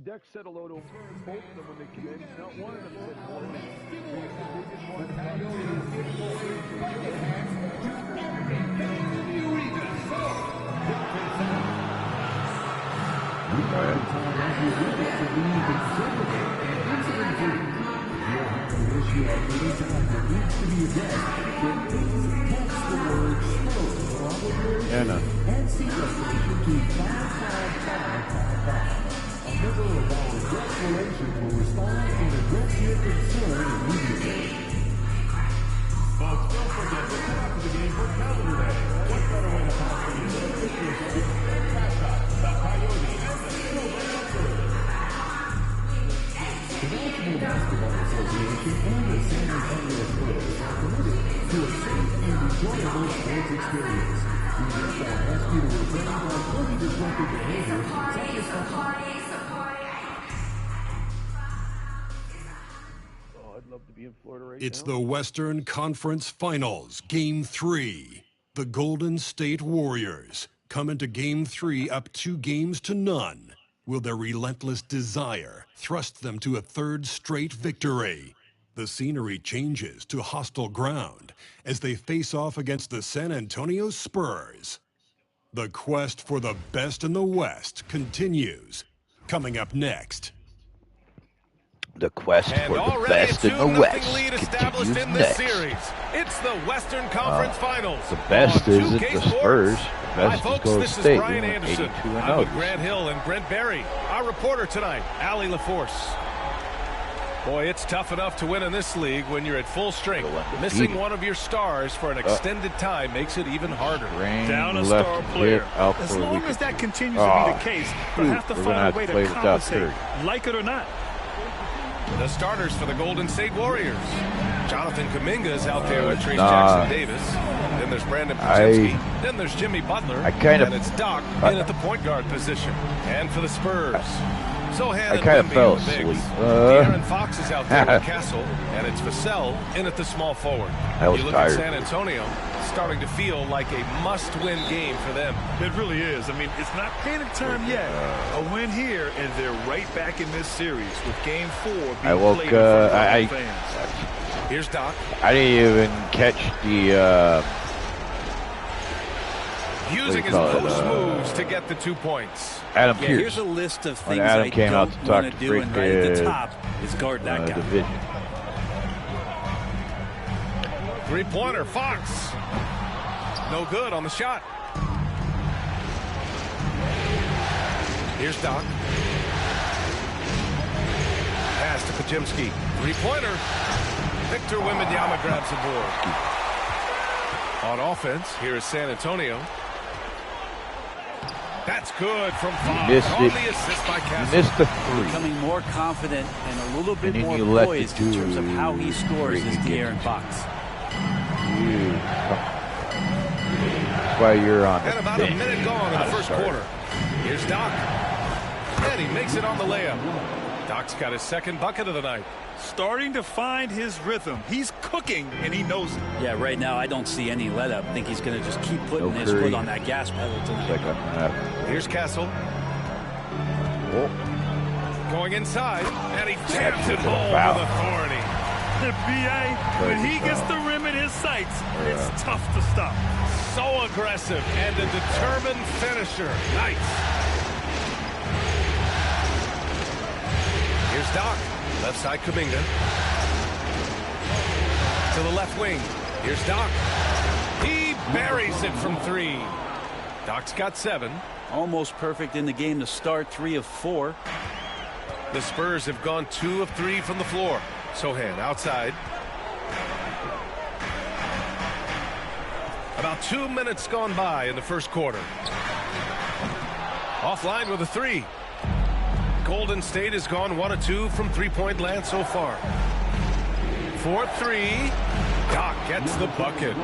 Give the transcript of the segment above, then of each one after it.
Dex said hello to both of them when they came in. Not one of them said hello. Anna. A member of our guest relations will respond and address your concern immediately. Folks, don't forget to come out to the game for Calendar Day. What better way to pass the year than the Coyote, and the Silver Spurs. The National Basketball Association and the San Antonio Spurs are committed to a safe and enjoyable sports experience. We therefore ask you to refrain from any disruptive behavior such as Love to be in Florida right It's now. the Western Conference Finals, Game 3. The Golden State Warriors come into Game 3 up 2-0. Will their relentless desire thrust them to a third straight victory? The scenery changes to hostile ground as they face off against the San Antonio Spurs. The quest for the best in the West continues. Coming up next. The quest for the best in the West lead continues in this next. series. It's the Western Conference Finals. The best isn't the Spurs. The Hi, best folks, is Golden this State. is Brian Anderson. 82 I'm with Grant Hill and Brent Berry. Our reporter tonight, Allie LaForce. Boy, it's tough enough to win in this league when you're at full strength. Missing one of your stars for an extended time makes it even harder. Down a star player. As long as that continues to be the case, they'll have to find a way to compensate, like it or not. The starters for the Golden State Warriors. Jonathan Kuminga's out there with Trace Jackson Davis. Then there's Brandon Podziemski. Then there's Jimmy Butler. And it's Doc in at the point guard position. And for the Spurs, Sohan and Wemby fell in the bigs. asleep. De'Aaron Fox is out there with Castle. And it's Vassell in at the small forward. You look tired. at San Antonio, starting to feel like a must-win game for them. It really is. I mean, it's not panic time yet. A win here, and they're right back in this series with Game 4 being played in front of fans. Here's Doc. I didn't even catch the using his post moves to get the 2 points. Adam Pierce. Here's a list of things Adam I came out don't to talk want to to do, and right at the top is guard that guy. Division. Three-pointer, Fox. No good on the shot. Here's Doc. Pass to Podziemski. Three-pointer. Victor Wembanyama grabs the board. On offense, here is San Antonio. That's good from Fox. On the assist by Castle. Missed the three. Becoming more confident and a little bit And more then you let poised the in terms of how he scores is De'Aaron Fox. That's why you're on. And about a minute gone in the first quarter. Here's Doc. And he makes it on the layup. Doc's got his second bucket of the night. Starting to find his rhythm. He's cooking, and he knows it. Yeah, right now I don't see any let up. I think he's going to just keep putting his foot on that gas pedal tonight. Here's Castle. Going inside, and he jams it home with authority. The BA, when he gets the rim in his sights, it's tough to stop. So aggressive and a determined finisher. Nice. Here's Doc. Left side Kuminga. To the left wing. Here's Doc. He buries it from three. Doc's got 7. Almost perfect in the game to start, 3 of 4. The Spurs have gone 2 of 3 from the floor. Sohan outside. About 2 minutes gone by in the first quarter. Offline with a 3. Golden State has gone 1 of 2 from three-point land so far. 4-3. Doc gets the bucket.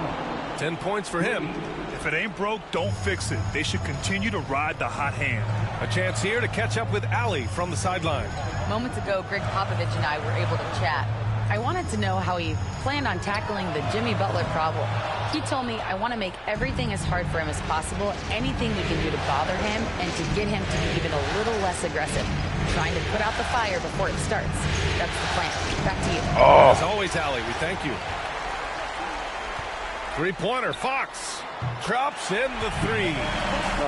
10 points for him. If it ain't broke, don't fix it. They should continue to ride the hot hand. A chance here to catch up with Allie from the sideline. Moments ago, Greg Popovich and I were able to chat. I wanted to know how he planned on tackling the Jimmy Butler problem. He told me, I want to make everything as hard for him as possible, anything we can do to bother him and to get him to be even a little less aggressive. Trying to put out the fire before it starts. That's the plan. Back to you. Oh. As always, Allie, we thank you. Three-pointer, Fox drops in the three.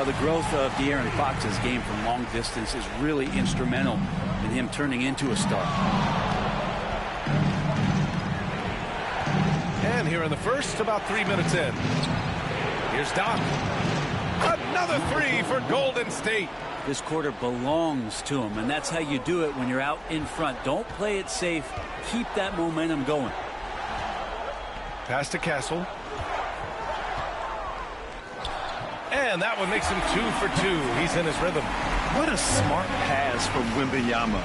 The growth of De'Aaron Fox's game from long distance is really instrumental in him turning into a star. And here in the first, about 3 minutes in. Here's Doc. Another three for Golden State. This quarter belongs to him, and that's how you do it when you're out in front. Don't play it safe. Keep that momentum going. Pass to Castle. And that one makes him 2 for 2. He's in his rhythm. What a smart pass from Wembanyama.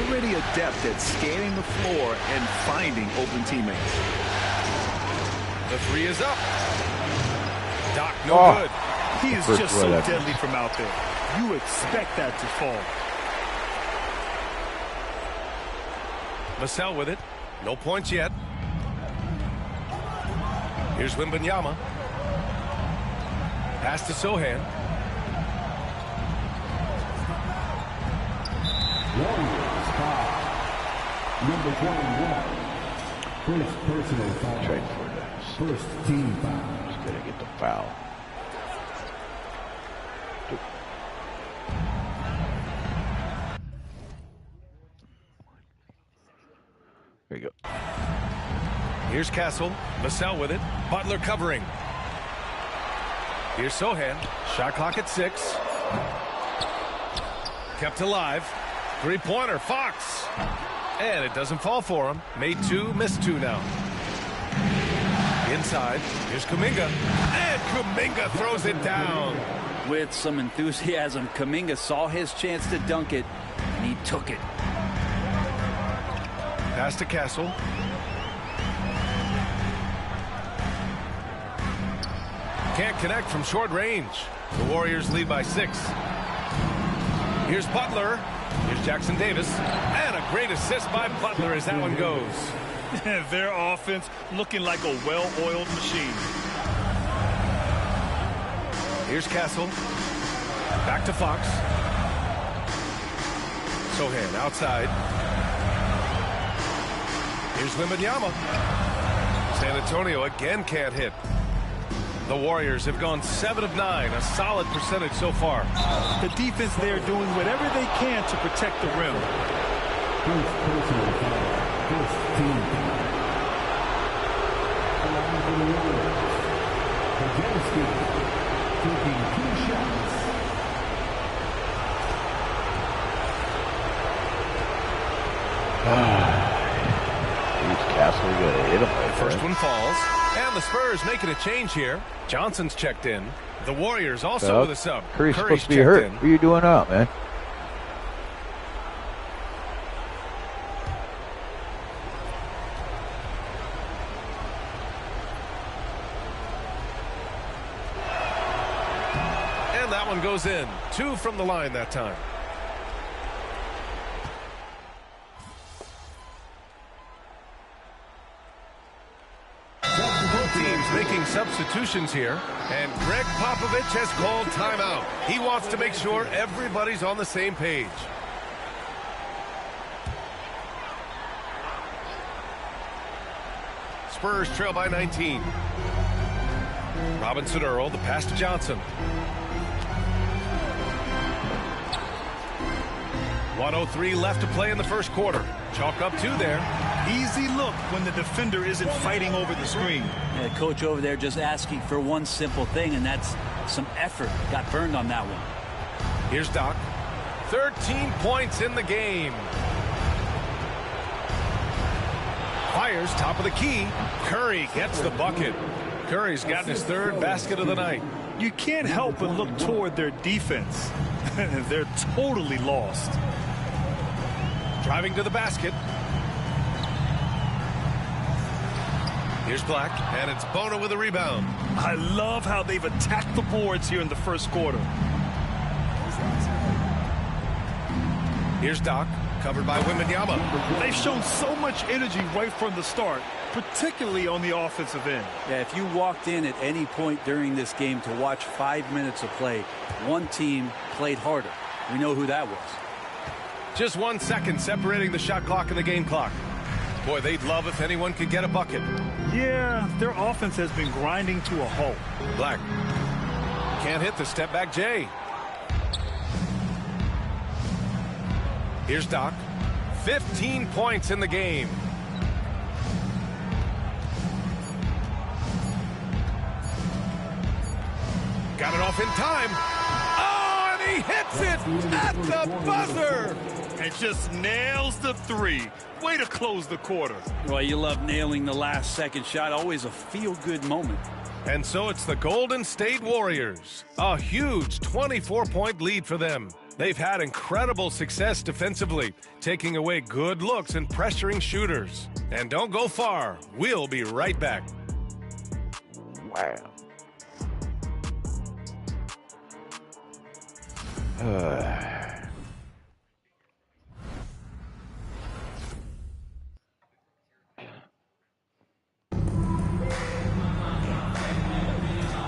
Already adept at scanning the floor and finding open teammates. The three is up. Doc, no good. He is just so deadly from out there. You expect that to fall. Vassell with it. No points yet. Here's Wembanyama. Pass to Sohan. Warriors foul. Number 21. First personal foul. First team foul. He's going to get the foul. There you go. Here's Castle. Vassell with it. Butler covering. Here's Sohan. Shot clock at 6. Kept alive. Three-pointer, Fox. And it doesn't fall for him. Made 2, missed 2 now. Inside. Here's Kuminga. And Kuminga throws it down. With some enthusiasm, Kuminga saw his chance to dunk it, and he took it. Pass to Castle. Can't connect from short range. The Warriors lead by 6. Here's Butler. Here's Jackson Davis. And a great assist by Butler as that one goes. Their offense looking like a well-oiled machine. Here's Castle. Back to Fox. Sohan outside. Here's Wembanyama. San Antonio again can't hit. The Warriors have gone 7 of 9, a solid percentage so far. The defense there doing whatever they can to protect the rim. First personal foul. First team foul. Allowing for the Warriors. Kaczynski taking 2 shots. Castle going to hit him right First there. one falls. And the Spurs making a change here. Johnson's checked in. The Warriors also with a sub. Curry's supposed to be hurt. What are you doing up, man? And that one goes in. 2 from the line that time. Teams making substitutions here, and Greg Popovich has called timeout. He wants to make sure everybody's on the same page. Spurs trail by 19. Robinson Earl, the pass to Johnson. 1:03 left to play in the first quarter. Chalk up 2 there. Easy look when the defender isn't fighting over the screen. Yeah, the coach over there just asking for one simple thing, and that's some effort. Got burned on that one. Here's Doc. 13 points in the game. Fires top of the key. Curry gets the bucket. Curry's gotten his 3rd basket of the night. You can't help but look toward their defense. They're totally lost. Driving to the basket. Here's Black, and it's Bona with a rebound. I love how they've attacked the boards here in the first quarter. Here's Doc. Covered by Wembanyama. They've shown so much energy right from the start, particularly on the offensive end. Yeah, if you walked in at any point during this game to watch 5 minutes of play, one team played harder. We know who that was. Just 1 second separating the shot clock and the game clock. Boy, they'd love if anyone could get a bucket. Yeah, their offense has been grinding to a halt. Black can't hit the step back J. Here's Doc. 15 points in the game. Got it off in time. Oh, and he hits it at the buzzer. And just nails the three. Way to close the quarter. Well, you love nailing the last second shot. Always a feel-good moment. And so it's the Golden State Warriors. A huge 24-point lead for them. They've had incredible success defensively, taking away good looks and pressuring shooters. And don't go far. We'll be right back. Wow.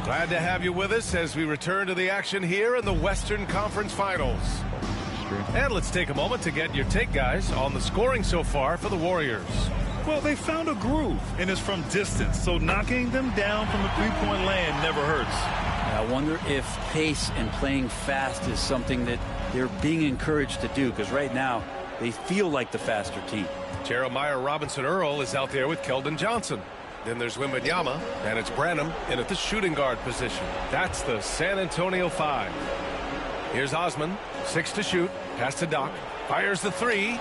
Glad to have you with us as we return to the action here in the Western Conference Finals. And let's take a moment to get your take, guys, on the scoring so far for the Warriors. Well, they found a groove, and it's from distance, so knocking them down from the three-point land never hurts. I wonder if pace and playing fast is something that they're being encouraged to do, because right now they feel like the faster team. Jeremiah Robinson-Earl is out there with Keldon Johnson. Then there's Wembanyama, and it's Branham in at the shooting guard position. That's the San Antonio 5. Here's Osman, 6 to shoot, pass to Doc, fires the 3.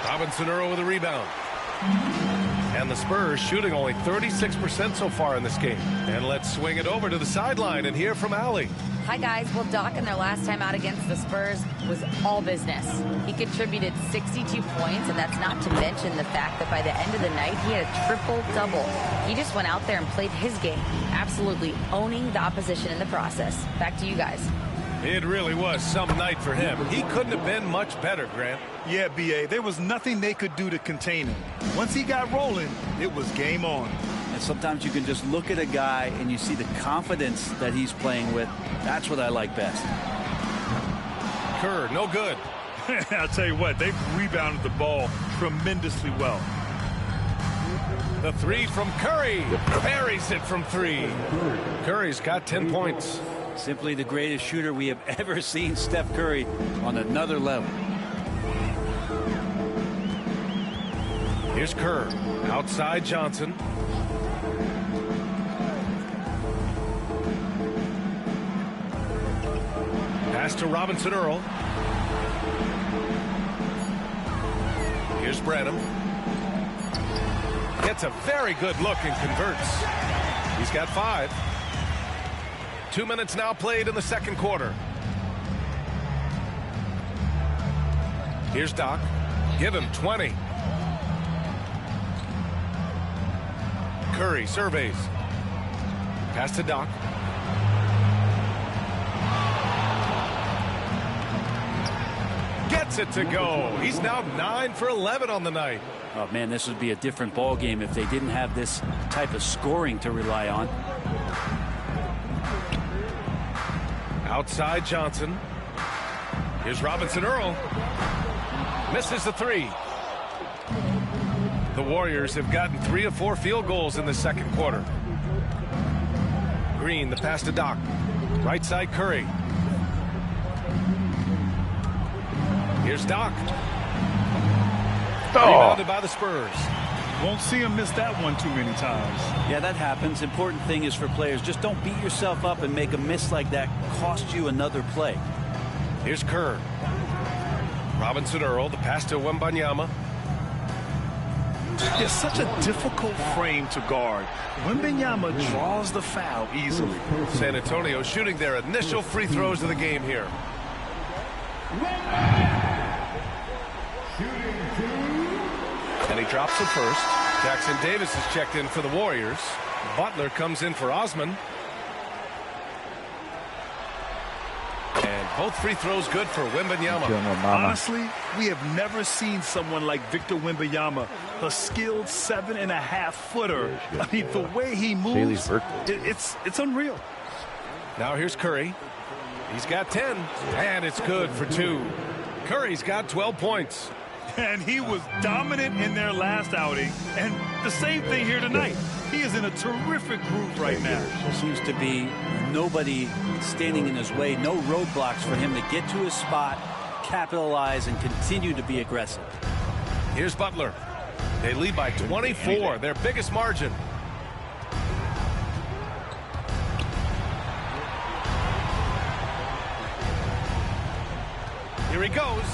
Robinson-Earl with a rebound. And the Spurs shooting only 36% so far in this game. And let's swing it over to the sideline and hear from Allie. Hi, guys. Well, Doc, in their last time out against the Spurs, was all business. He contributed 62 points, and that's not to mention the fact that by the end of the night, he had a triple-double. He just went out there and played his game, absolutely owning the opposition in the process. Back to you guys. It really was some night for him. He couldn't have been much better, Grant. Yeah, B.A., there was nothing they could do to contain him. Once he got rolling, it was game on. And sometimes you can just look at a guy and you see the confidence that he's playing with. That's what I like best. Kerr, no good. I'll tell you what, they've rebounded the ball tremendously well. The 3 from Curry. Buries it from 3. Curry's got 10 points. Simply the greatest shooter we have ever seen, Steph Curry, on another level. Here's Kerr. Outside Johnson. Pass to Robinson-Earl. Here's Branham. Gets a very good look and converts. He's got 5. 2 minutes now played in the second quarter. Here's Doc. Give him 20. Curry surveys. Pass to Doc. Gets it to go. He's now 9 for 11 on the night. Oh, man, this would be a different ball game if they didn't have this type of scoring to rely on. Outside Johnson. Here's Robinson-Earl. Misses the 3. The Warriors have gotten 3 of 4 field goals in the second quarter. Green, the pass to Doc. Right side Curry. Here's Doc. Rebounded by the Spurs. Won't see him miss that one too many times. Yeah, that happens. Important thing is for players, just don't beat yourself up and make a miss like that cost you another play. Here's Kerr. Robinson-Earl, the pass to Wembanyama. It's such a difficult frame to guard. Wembanyama draws the foul easily. San Antonio shooting their initial free throws of the game here. And he drops the first. Jackson Davis is checked in for the Warriors. Butler comes in for Osman. And both free throws good for Wembanyama. Honestly, we have never seen someone like Victor Wembanyama, a skilled 7.5-footer. I mean, the way he moves, it's unreal. Now here's Curry. He's got 10, and it's good for 2. Curry's got 12 points. And he was dominant in their last outing, and the same thing here tonight. He is in a terrific groove right now. There seems to be nobody standing in his way, no roadblocks for him to get to his spot, capitalize, and continue to be aggressive. Here's Butler. They lead by 24, their biggest margin. Here he goes.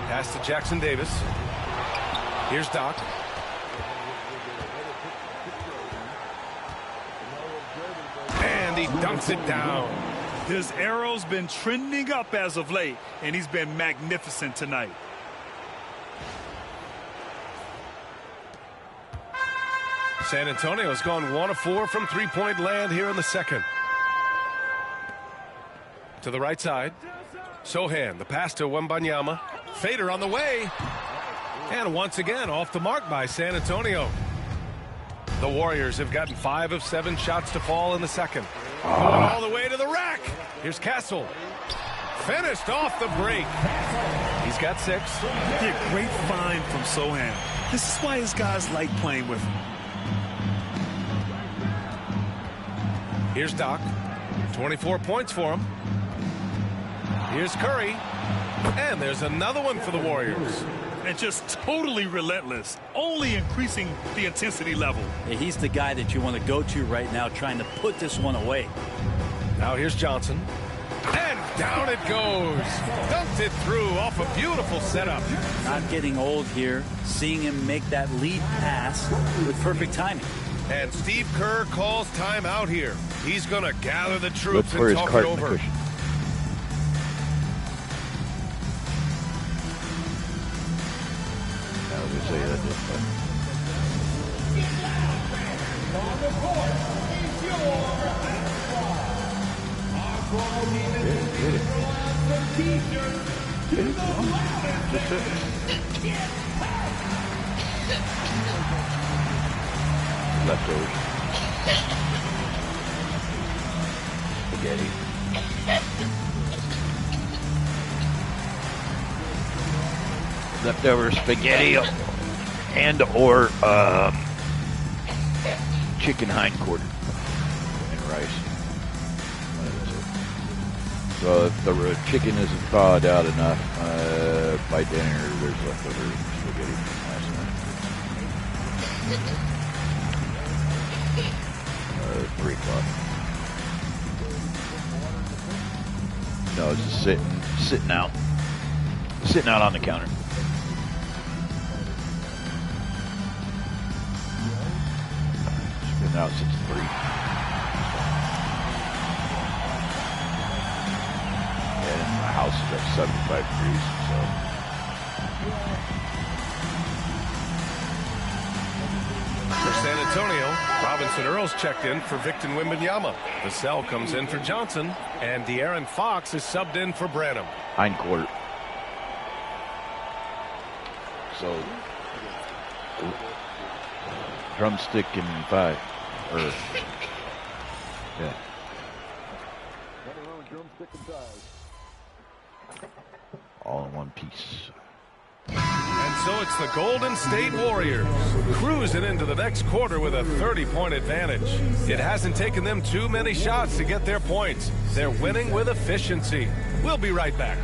Pass to Jackson Davis. Here's Doc. And he dunks it down. His arrow's been trending up as of late, and he's been magnificent tonight. San Antonio's gone 1 of 4 from three-point land here in the second. To the right side. Sohan, the pass to Wembanyama. Fader on the way. And once again, off the mark by San Antonio. The Warriors have gotten 5 of 7 shots to fall in the second. Going all the way to the rack. Here's Castle. Finished off the break. He's got 6. Yeah, great find from Sohan. This is why his guys like playing with him. Here's Doc. 24 points for him. Here's Curry. And there's another one for the Warriors. And just totally relentless, only increasing the intensity level. Yeah, he's the guy that you want to go to right now, trying to put this one away. Now here's Johnson. And down it goes. Dunked it through off a beautiful setup. Not getting old here. Seeing him make that lead pass with perfect timing. And Steve Kerr calls timeout here. He's going to gather the troops and talk it over. Say that this time. Leftovers. Spaghetti. Leftover spaghetti and or chicken hindquarter and rice. So if the chicken isn't thawed out enough by dinner, there's leftover spaghetti from last night. 3 o'clock. No, it's just sitting out on the counter. Out since 3. And my house is at 75 degrees, so. For San Antonio, Robinson Earls checked in for Victor Wembanyama. The cell comes in for Johnson, and De'Aaron Fox is subbed in for Branham. Hindquarter. So, drumstick and 5. Yeah. All in one piece. And so it's the Golden State Warriors cruising into the next quarter with a 30-point advantage. It hasn't taken them too many shots to get their points. They're winning with efficiency. We'll be right back.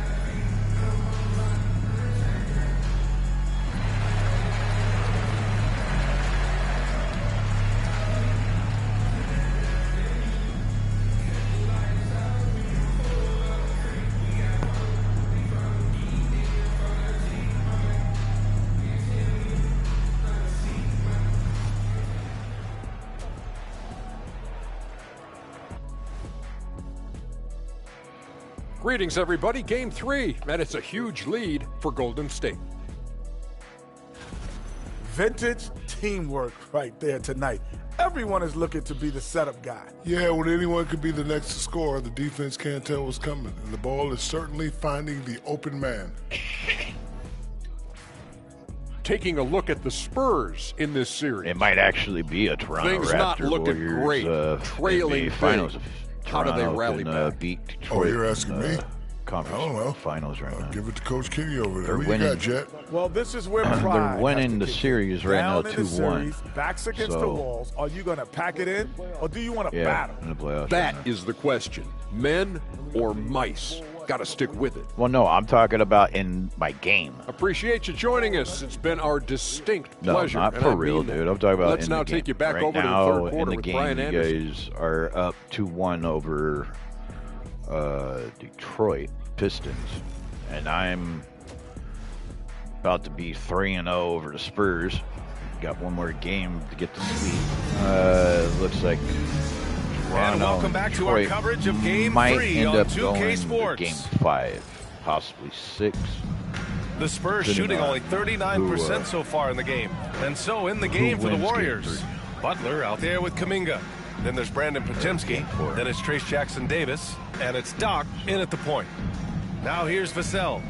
Greetings, everybody. Game 3, and it's a huge lead for Golden State. Vintage teamwork right there tonight. Everyone is looking to be the setup guy. Yeah, when anyone could be the next to score, the defense can't tell what's coming. And the ball is certainly finding the open man. Taking a look at the Spurs in this series. It might actually be a Toronto Things Raptor not looking Warriors, great. Trailing finals. How do they rally back? Beat Detroit. Oh, you're asking me? Conference I don't know. finals right now. Give it to Coach Kenny over there. They're What winning. you got, Jet? Well, this is where They're pride winning the has to kick series in. right now, Down in the 2-1. series, backs against the walls. Are you going to pack it in, or do you want to battle? In the playoffs. That is the question. Men or mice? Got to stick with it. Well, no, I'm talking about in my game. Appreciate you joining us. It's been our distinct pleasure. No, not And for I real, mean dude. I'm talking about let's in now the take game. you back right over now, to the third quarter in the with game, Brian you Anderson. guys are up 2-1 over Detroit Pistons, and I'm about to be 3-0 over the Spurs. Got one more game to get the lead. Looks like And welcome back to our Detroit coverage of Game might 3 end on up 2K going Sports. to Game 5, possibly 6. The Spurs Didn't shooting know only 39% who, so far in the game. And so in the game for the wins Game Warriors. 3? Butler out there with Kuminga. Then there's Brandon Podziemski. Then it's Trace Jackson Davis. And it's Doc in at the point. Now here's Vassell.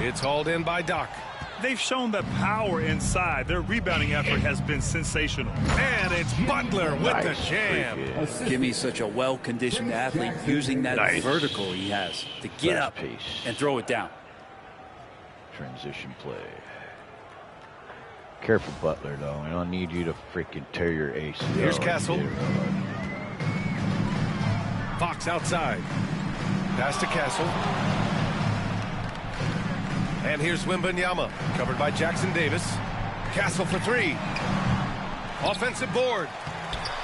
It's hauled in by Doc. They've shown the power inside. Their rebounding effort has been sensational. And it's Butler with the jam. Jimmy's such a well-conditioned athlete, using that vertical he has to get up and throw it down. Transition play. Careful, Butler, though. We don't need you to freaking tear your ACL. Here's Castle. Fox outside. Pass to Castle. And here's Wembanyama, covered by Jackson Davis. Castle for three. Offensive board.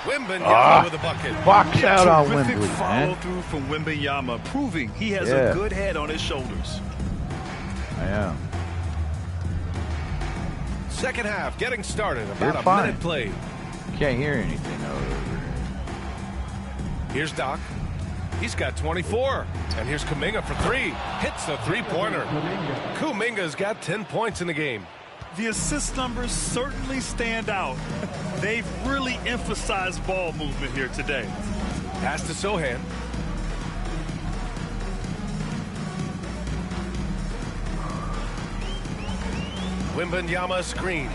Wembanyama with a bucket. Box out on Terrific Wembley, follow man. through from Wembanyama, proving he has a good head on his shoulders. I am. Second half getting started. You're About a fine. minute played. Can't hear anything over Here's Doc. He's got 24. And here's Kuminga for three. Hits the three-pointer. Kuminga's got 10 points in the game. The assist numbers certainly stand out. They've really emphasized ball movement here today. Pass to Sohan. Wembanyama screen.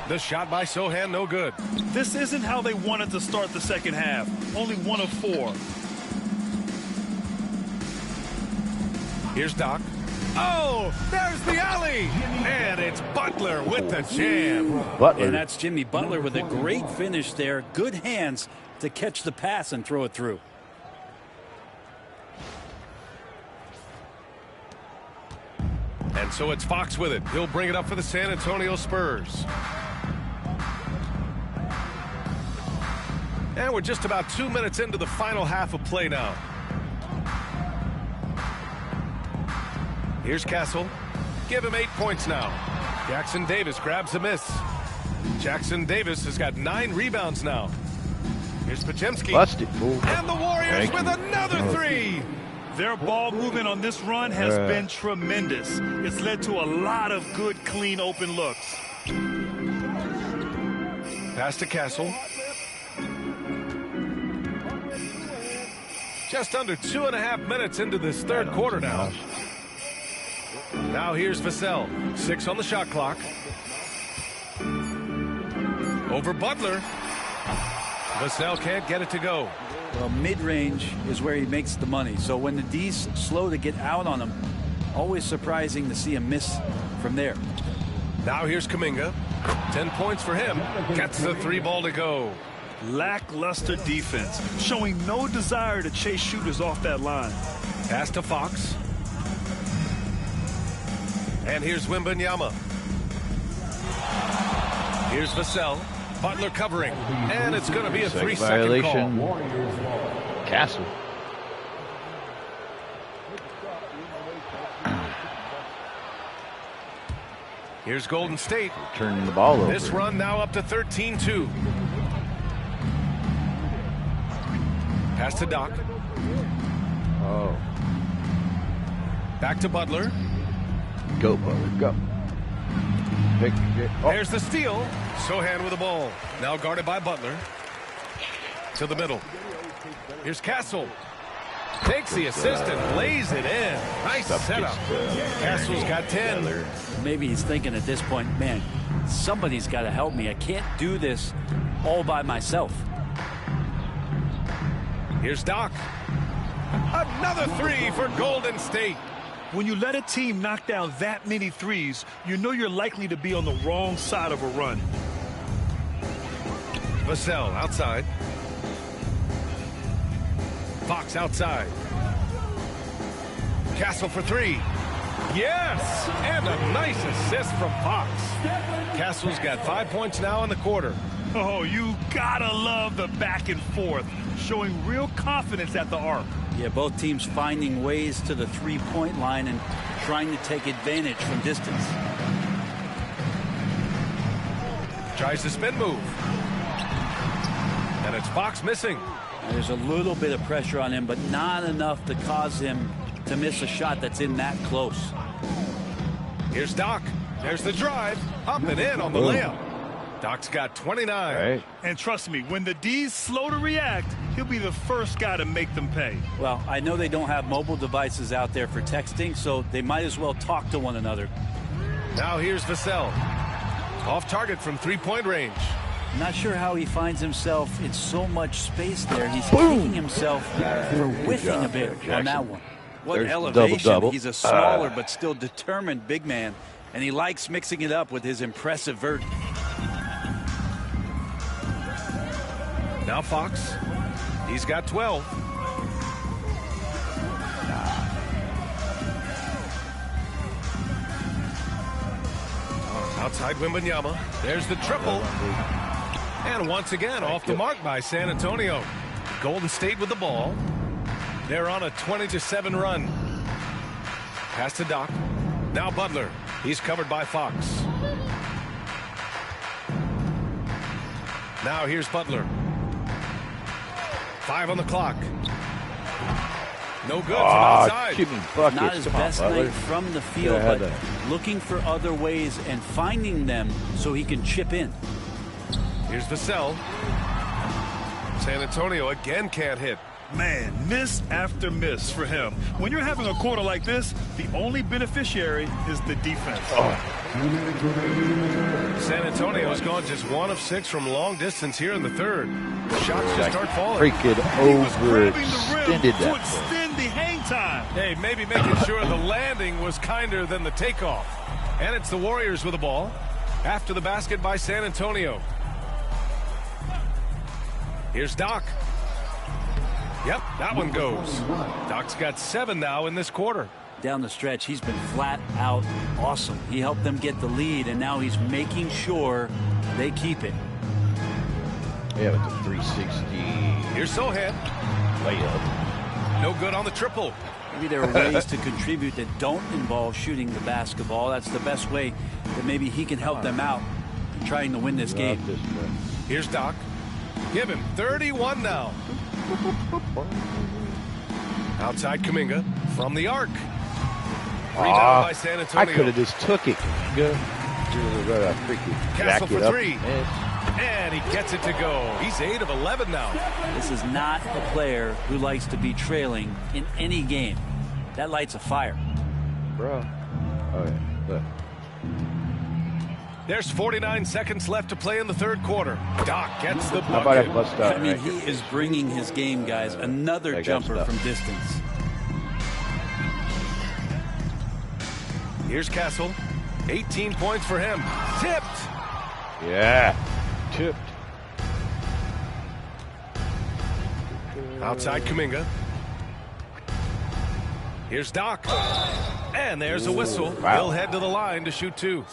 The shot by Sohan, no good. This isn't how they wanted to start the second half. Only 1 of 4. Here's Doc. Oh, there's the alley. And it's Butler with the jam. Butler. And that's Jimmy Butler with a great finish there. Good hands to catch the pass and throw it through. And so it's Fox with it. He'll bring it up for the San Antonio Spurs. And we're just about 2 minutes into the final half of play now. Here's Castle. Give him 8 points now. Jackson Davis grabs a miss. Jackson Davis has got 9 rebounds now. Here's Podziemski. Busted, fool. And the Warriors Thank with you. another 3. Their ball movement on this run has been tremendous. It's led to a lot of good, clean, open looks. Pass to Castle. Just under 2.5 minutes into this third quarter now. Now here's Vassell. 6 on the shot clock. Over Butler. Vassell can't get it to go. Well, mid-range is where he makes the money. So when the D's slow to get out on him, always surprising to see him miss from there. Now here's Kuminga. 10 points for him. Gets the 3 ball to go. Lackluster defense, showing no desire to chase shooters off that line. Pass to Fox. And here's Wembanyama. Here's Vassell. Butler covering. And it's going to be a 3-second call. Castle. Here's Golden State. Turning the ball over. This run now up to 13-2. Pass to Doc. Oh. Back to Butler. Go, Butler, go. There's the steal. Sohan with the ball. Now guarded by Butler. To the middle. Here's Castle. Takes the assist and lays it in. Nice setup. Castle's got 10. Maybe he's thinking at this point, man, somebody's got to help me. I can't do this all by myself. Here's Doc. Another three for Golden State. When you let a team knock down that many threes, you know you're likely to be on the wrong side of a run. Vassell outside. Fox outside. Castle for three. Yes! And a nice assist from Fox. Castle's got 5 points now in the quarter. Oh, you gotta love the back and forth, showing real confidence at the arc. Yeah, both teams finding ways to the three-point line and trying to take advantage from distance. Tries the spin move. And it's Fox missing. There's a little bit of pressure on him, but not enough to cause him to miss a shot that's in that close. Here's Doc. There's the drive. Up and in on the layup. Doc's got 29. Right. And trust me, when the D's slow to react, he'll be the first guy to make them pay. Well, I know they don't have mobile devices out there for texting, so they might as well talk to one another. Now here's Vassell. Off target from three-point range. Not sure how he finds himself in so much space there. He's kicking himself for whiffing a bit on that one. What There's elevation. double-double. He's a smaller but still determined big man, and he likes mixing it up with his impressive vert. Now Fox. He's got 12. Outside Wembanyama. There's the triple. And once again off the mark by San Antonio. Golden State with the ball. They're on a 20-7 run. Pass to Doc. Now Butler. He's covered by Fox. Now here's Butler. 5 on the clock. No good from outside. Jimmy buckets. Not his best night from the field, but looking for other ways and finding them so he can chip in. Here's Vassell. San Antonio again can't hit. Man, miss after miss for him. When you're having a quarter like this, the only beneficiary is the defense. San Antonio's gone just 1 of 6 from long distance here in the third. The shots just start falling. Freaking overextended to extend the hang time. Hey, maybe making sure the landing was kinder than the takeoff. And it's the Warriors with the ball. After the basket by San Antonio. Here's Doc. Yep, that one goes. Doc's got 7 now in this quarter. Down the stretch, he's been flat out awesome. He helped them get the lead, and now he's making sure they keep it. Yeah, with the 360. Here's Sohan. Layup. No good on the triple. Maybe there are ways to contribute that don't involve shooting the basketball. That's the best way that maybe he can help them out in trying to win this game. Here's Doc. Give him 31 now. Outside Kuminga from the arc. Rebound by San Antonio. I could have just took it. Castle for 3. And he gets it to go. He's 8 of 11 now. This is not a player who likes to be trailing in any game. That lights a fire. Bro. Okay, look. There's 49 seconds left to play in the third quarter. Doc gets the How about I bucket. bust out? I mean, he is bringing his game, guys. Another jumper from distance. Here's Castle. 18 points for him. Tipped. Yeah. Tipped. Outside Kuminga. Here's Doc. And there's a whistle. Wow. He'll head to the line to shoot 2.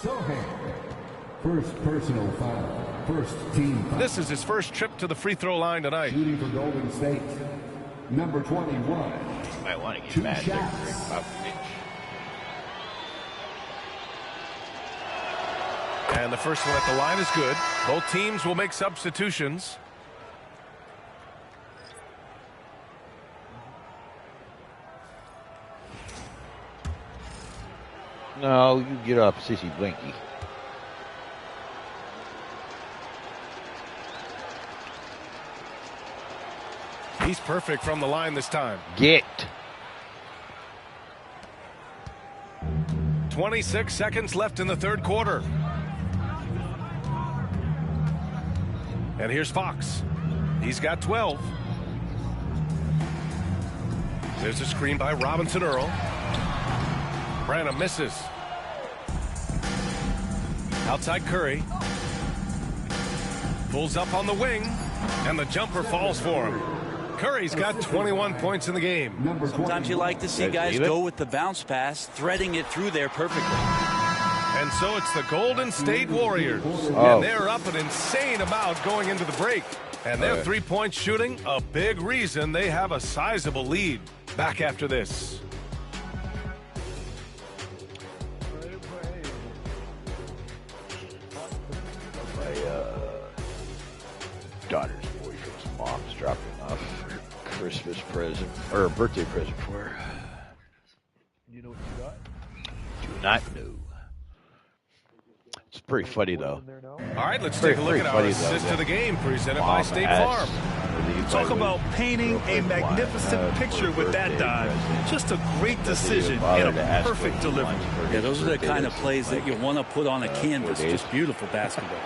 First personal foul. First team foul. This is his first trip to the free throw line tonight. Shooting for Golden State. Number 21. Might want to get 2 mad. shots. And the first one at the line is good. Both teams will make substitutions. No, you get up, Sissy Blinky. He's perfect from the line this time. Get. 26 seconds left in the third quarter. And here's Fox. He's got 12. There's a screen by Robinson Earl. Branham misses. Outside Curry. Pulls up on the wing, and the jumper falls for him. Curry's got 21 points in the game. Sometimes you like to see guys go with the bounce pass, threading it through there perfectly. And so it's the Golden State Warriors. And they're up an insane amount going into the break. And their three-point shooting, a big reason they have a sizable lead. Back after this. My daughter's boyfriend's mom's dropping off her Christmas present, or a birthday present for her. You know what you got? Do not know. It's pretty funny, though. All right, let's take a look at our assist of the game presented by State Farm. Talk about painting a magnificent picture with that dive. Just a great decision and a perfect delivery. Yeah, those are the kind of plays that you want to put on a canvas. Just beautiful basketball.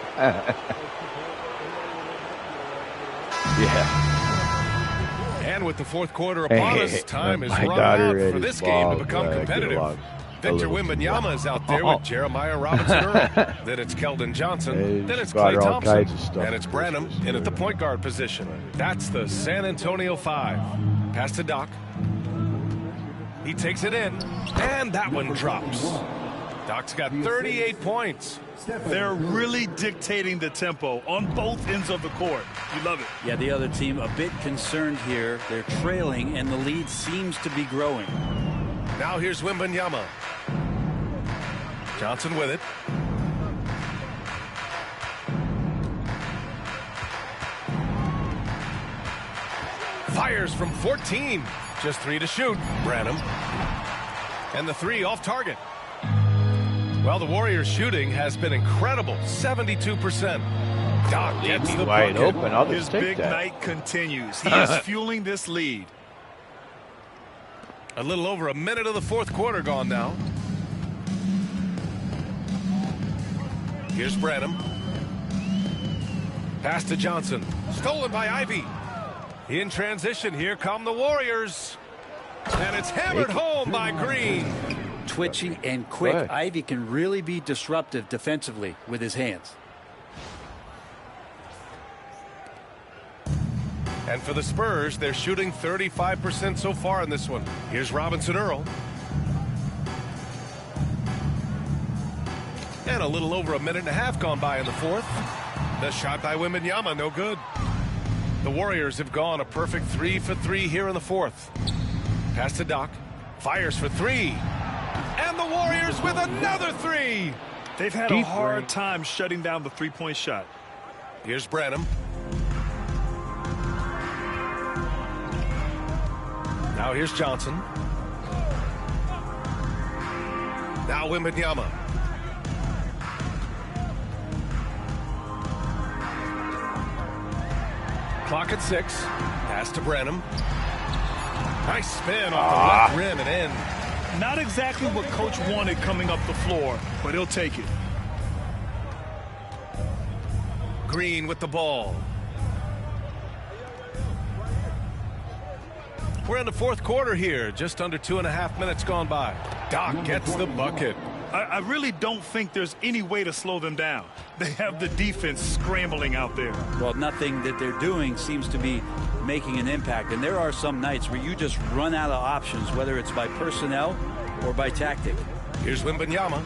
Yeah. And with the fourth quarter upon us, time is run out for this game to become competitive. Victor Wembanyama is out there with Jeremiah Robinson Earl. Then it's Keldon Johnson. Then it's Klay Thompson. And it's Branham in at the point guard position. That's the San Antonio 5. Pass to Doc. He takes it in. And that one drops. Doc's got 38 points. They're really dictating the tempo on both ends of the court. You love it. Yeah, the other team a bit concerned here. They're trailing, and the lead seems to be growing. Now here's Wembanyama. Johnson with it. Fires from 14. Just 3 to shoot. Branham. And the 3 off target. Well, the Warriors' shooting has been incredible. 72%. Doc gets the wide bucket. open. I'll His just take big that. night continues. He is fueling this lead. A little over a minute of the fourth quarter gone now. Here's Branham. Pass to Johnson. Stolen by Ivy. In transition, here come the Warriors. And it's hammered home by Green. Twitchy and quick. Ivy can really be disruptive defensively with his hands. And for the Spurs, they're shooting 35% so far in this one. Here's Robinson Earl. And a little over a minute and a half gone by in the fourth. The shot by Wembanyama, no good. The Warriors have gone a perfect 3 for 3 here in the fourth. Pass to Doc. Fires for 3. And the Warriors with another 3. They've had a hard time shutting down the three-point shot. Here's Branham. Now here's Johnson. Now Wembanyama. Clock at 6. Pass to Branham. Nice spin off the left rim and in. Not exactly what Coach wanted coming up the floor, but he'll take it. Green with the ball. We're in the fourth quarter here. Just under 2.5 minutes gone by. Doc gets the bucket. I really don't think there's any way to slow them down. They have the defense scrambling out there. Well, nothing that they're doing seems to be making an impact. And there are some nights where you just run out of options, whether it's by personnel or by tactic. Here's Wembanyama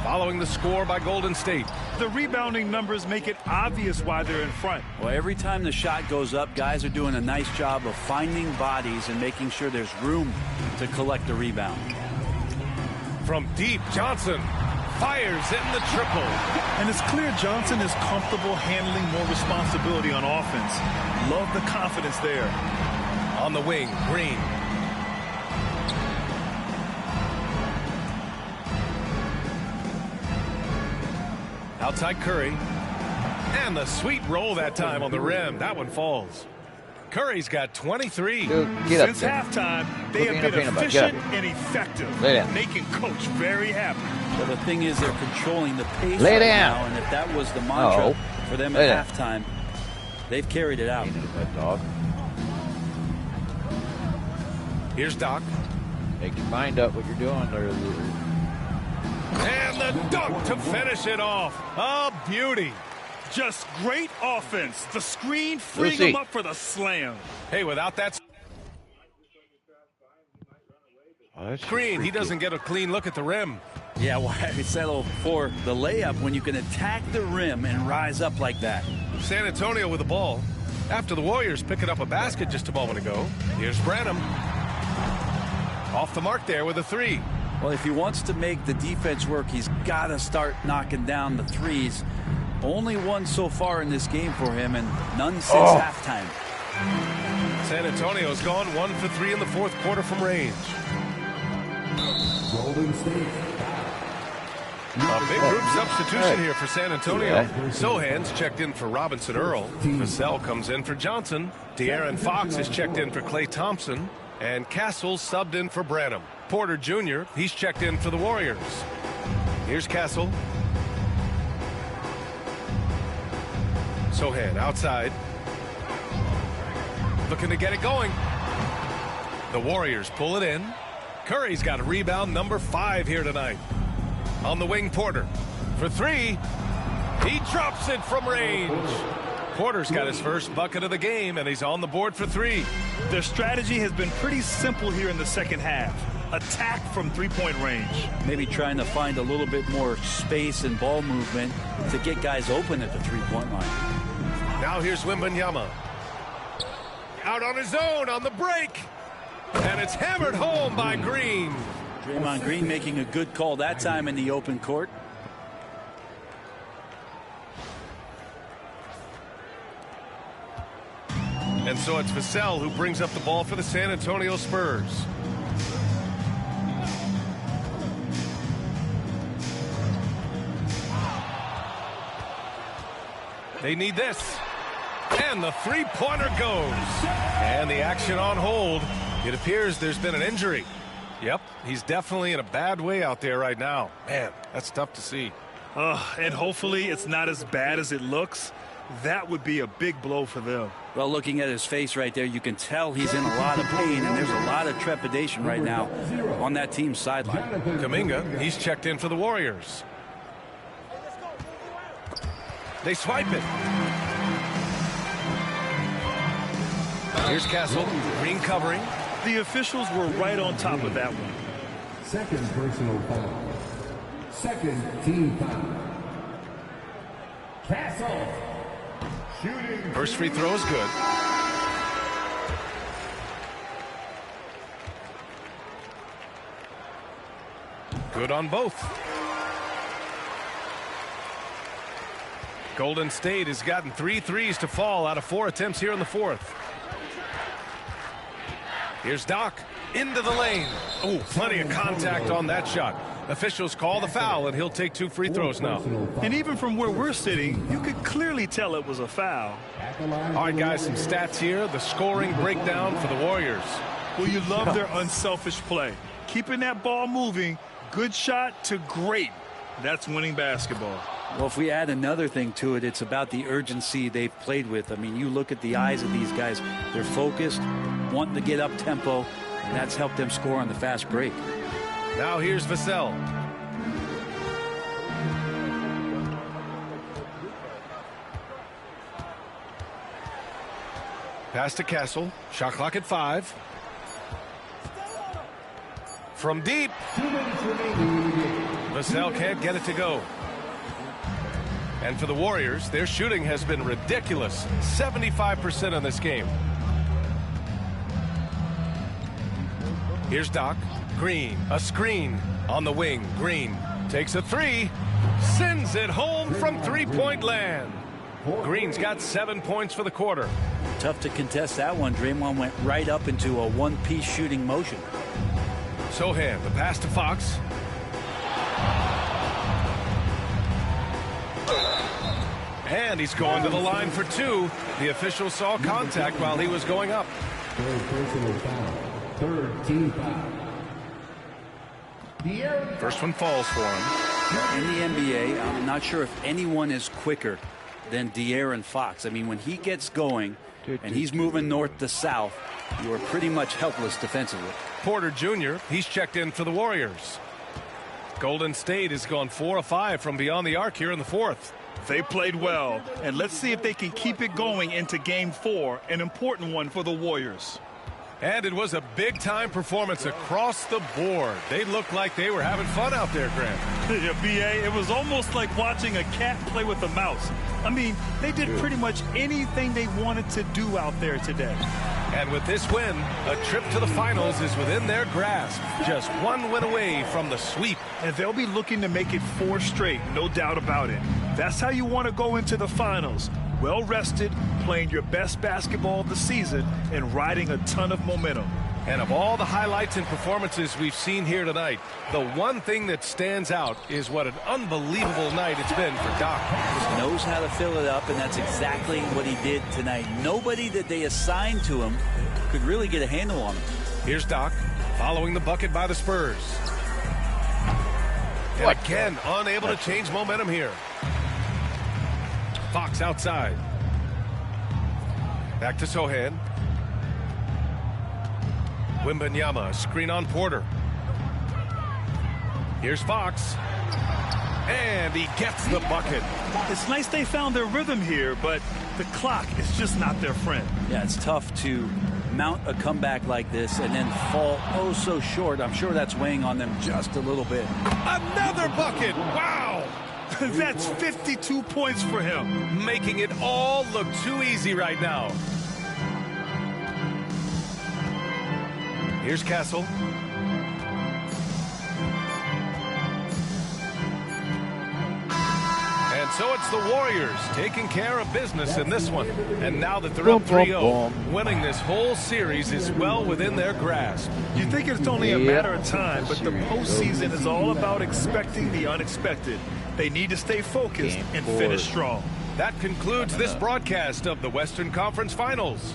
following the score by Golden State. The rebounding numbers make it obvious why they're in front. Well, every time the shot goes up, guys are doing a nice job of finding bodies and making sure there's room to collect the rebound. From deep, Johnson fires in the triple. And it's clear Johnson is comfortable handling more responsibility on offense. Love the confidence there. On the wing, Green. Outside Curry. And the sweet roll that time on the rim. That one falls. Curry's got 23. Since halftime, they have been efficient and effective, making Coach very happy. So the thing is, they're controlling the pace right now, and if that was the mantra for them at halftime, they've carried it out. Here's Doc. Make your mind up what you're doing. And the dunk to finish it off. A beauty. Just great offense. The screen freeing him up for the slam. Hey, without that screen, he doesn't get a clean look at the rim. Yeah, why settle for the layup when you can attack the rim and rise up like that? San Antonio with the ball. After the Warriors picking up a basket just a moment ago. Here's Branham. Off the mark there with a three. Well, if he wants to make the defense work, he's got to start knocking down the threes. Only one so far in this game for him, and none since halftime. San Antonio's gone 1 for 3 in the fourth quarter from range. Golden State. A big group substitution here for San Antonio. Sohan's checked in for Robinson Earl. Vassell comes in for Johnson. De'Aaron Fox is checked in for Klay Thompson. And Castle subbed in for Branham. Porter Jr., he's checked in for the Warriors. Here's Castle. Sohan outside. Looking to get it going. The Warriors pull it in. Curry's got a rebound number 5 here tonight. On the wing, Porter. For 3. He drops it from range. Porter's got his first bucket of the game, and he's on the board for 3. Their strategy has been pretty simple here in the second half. Attack from three-point range. Maybe trying to find a little bit more space and ball movement to get guys open at the three-point line. Now here's Wembanyama. Out on his own on the break. And it's hammered home by Green. Draymond Green making a good call that time in the open court. And so it's Vassell who brings up the ball for the San Antonio Spurs. They need this. And the three-pointer goes. And the action on hold. It appears there's been an injury. Yep, he's definitely in a bad way out there right now. Man, that's tough to see. And hopefully it's not as bad as it looks. That would be a big blow for them. Well, looking at his face right there, you can tell he's in a lot of pain, and there's a lot of trepidation right now on that team's sideline. Kuminga, he's checked in for the Warriors. They swipe it. Here's Castle. Green covering. The officials were right on top of that one. Second personal foul. Second team foul. Castle. Shooting. First free throw is good. Good on both. Golden State has gotten 3 threes to fall out of 4 attempts here in the fourth. Here's Doc into the lane. Oh, plenty of contact on that shot. Officials call the foul, and he'll take 2 free throws now. And even from where we're sitting, you could clearly tell it was a foul. All right, guys, some stats here. The scoring breakdown for the Warriors. Well, you love their unselfish play. Keeping that ball moving, good shot to great. That's winning basketball. Well, if we add another thing to it, it's about the urgency they've played with. I mean, you look at the eyes of these guys. They're focused, wanting to get up tempo, and that's helped them score on the fast break. Now here's Vassell. Pass to Castle. Shot clock at 5. From deep. Vassell can't get it to go. And for the Warriors, their shooting has been ridiculous. 75% in this game. Here's Doc. Green, a screen on the wing. Green takes a 3, sends it home from three-point land. Green's got 7 points for the quarter. Tough to contest that one. Draymond went right up into a one-piece shooting motion. Sohan, the pass to Fox. And he's going to the line for two. The official saw contact while he was going up. Third personal foul. Third team foul. First one falls for him. In the NBA, I'm not sure if anyone is quicker than De'Aaron Fox. I mean, when he gets going and he's moving north to south, you are pretty much helpless defensively. Porter Jr., he's checked in for the Warriors. Golden State has gone 4 of 5 from beyond the arc here in the fourth. They played well, and let's see if they can keep it going into Game 4, an important one for the Warriors. And it was a big-time performance across the board. They looked like they were having fun out there, Grant. Yeah, B.A., it was almost like watching a cat play with a mouse. I mean, they did pretty much anything they wanted to do out there today. And with this win, a trip to the finals is within their grasp. Just one win away from the sweep. And they'll be looking to make it 4 straight, no doubt about it. That's how you want to go into the finals. Well rested, playing your best basketball of the season, and riding a ton of momentum. And of all the highlights and performances we've seen here tonight, the one thing that stands out is what an unbelievable night it's been for Doc. He knows how to fill it up, and that's exactly what he did tonight. Nobody that they assigned to him could really get a handle on him. Here's Doc following the bucket by the Spurs. And again, unable to change momentum here. Fox outside. Back to Sohan. Wembanyama, screen on Porter. Here's Fox. And he gets the bucket. It's nice they found their rhythm here, but the clock is just not their friend. Yeah, it's tough to mount a comeback like this and then fall oh so short. I'm sure that's weighing on them just a little bit. Another bucket. Wow. That's 52 points for him. Making it all look too easy right now. Here's Castle. And so it's the Warriors taking care of business in this one. And now that they're up 3-0, winning this whole series is well within their grasp. You think it's only a matter of time, but the postseason is all about expecting the unexpected. They need to stay focused and finish strong. That concludes this broadcast of the Western Conference Finals.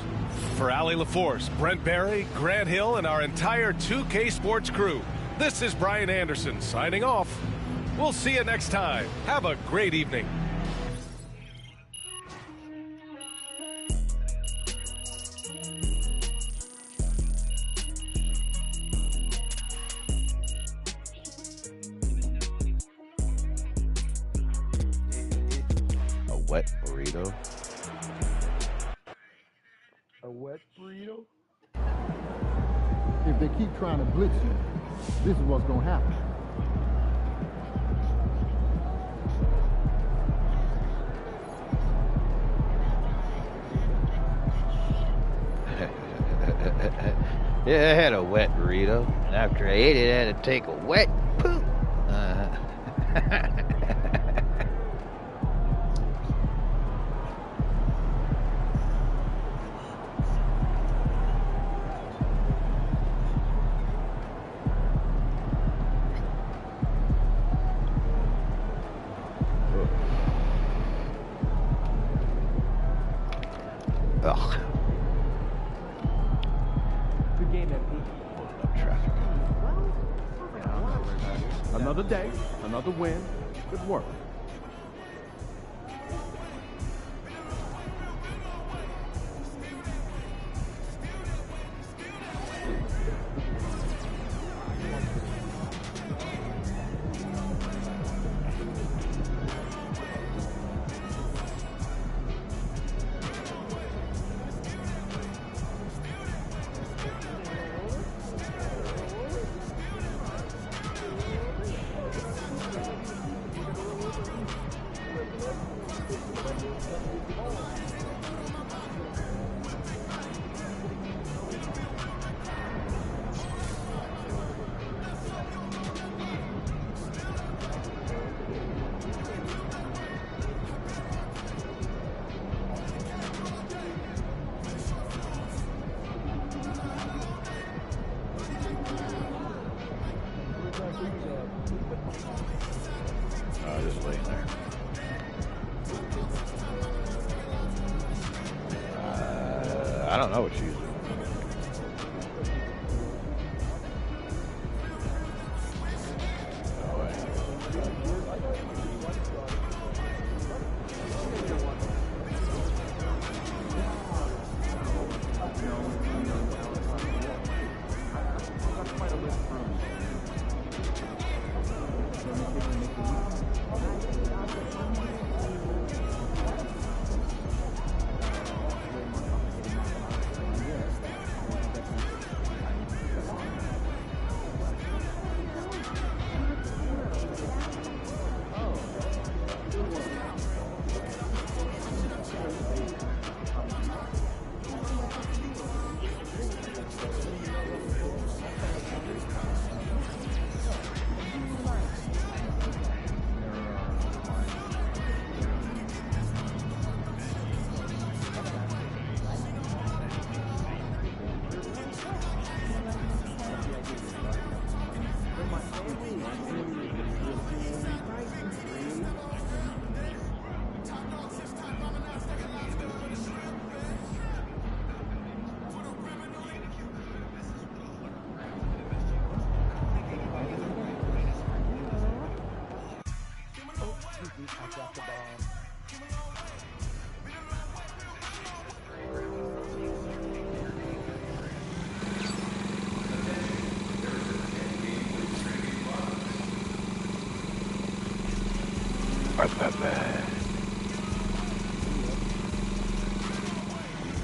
For Allie LaForce, Brent Barry, Grant Hill, and our entire 2K Sports crew, this is Brian Anderson signing off. We'll see you next time. Have a great evening. A wet burrito. A wet burrito? If they keep trying to blitz you, this is what's going to happen. Yeah, I had a wet burrito, and after I ate it, I had to take a wet poop. Ugh. Good game, MP. Traffic. Another day, another win. Good work. don't know what she's doing.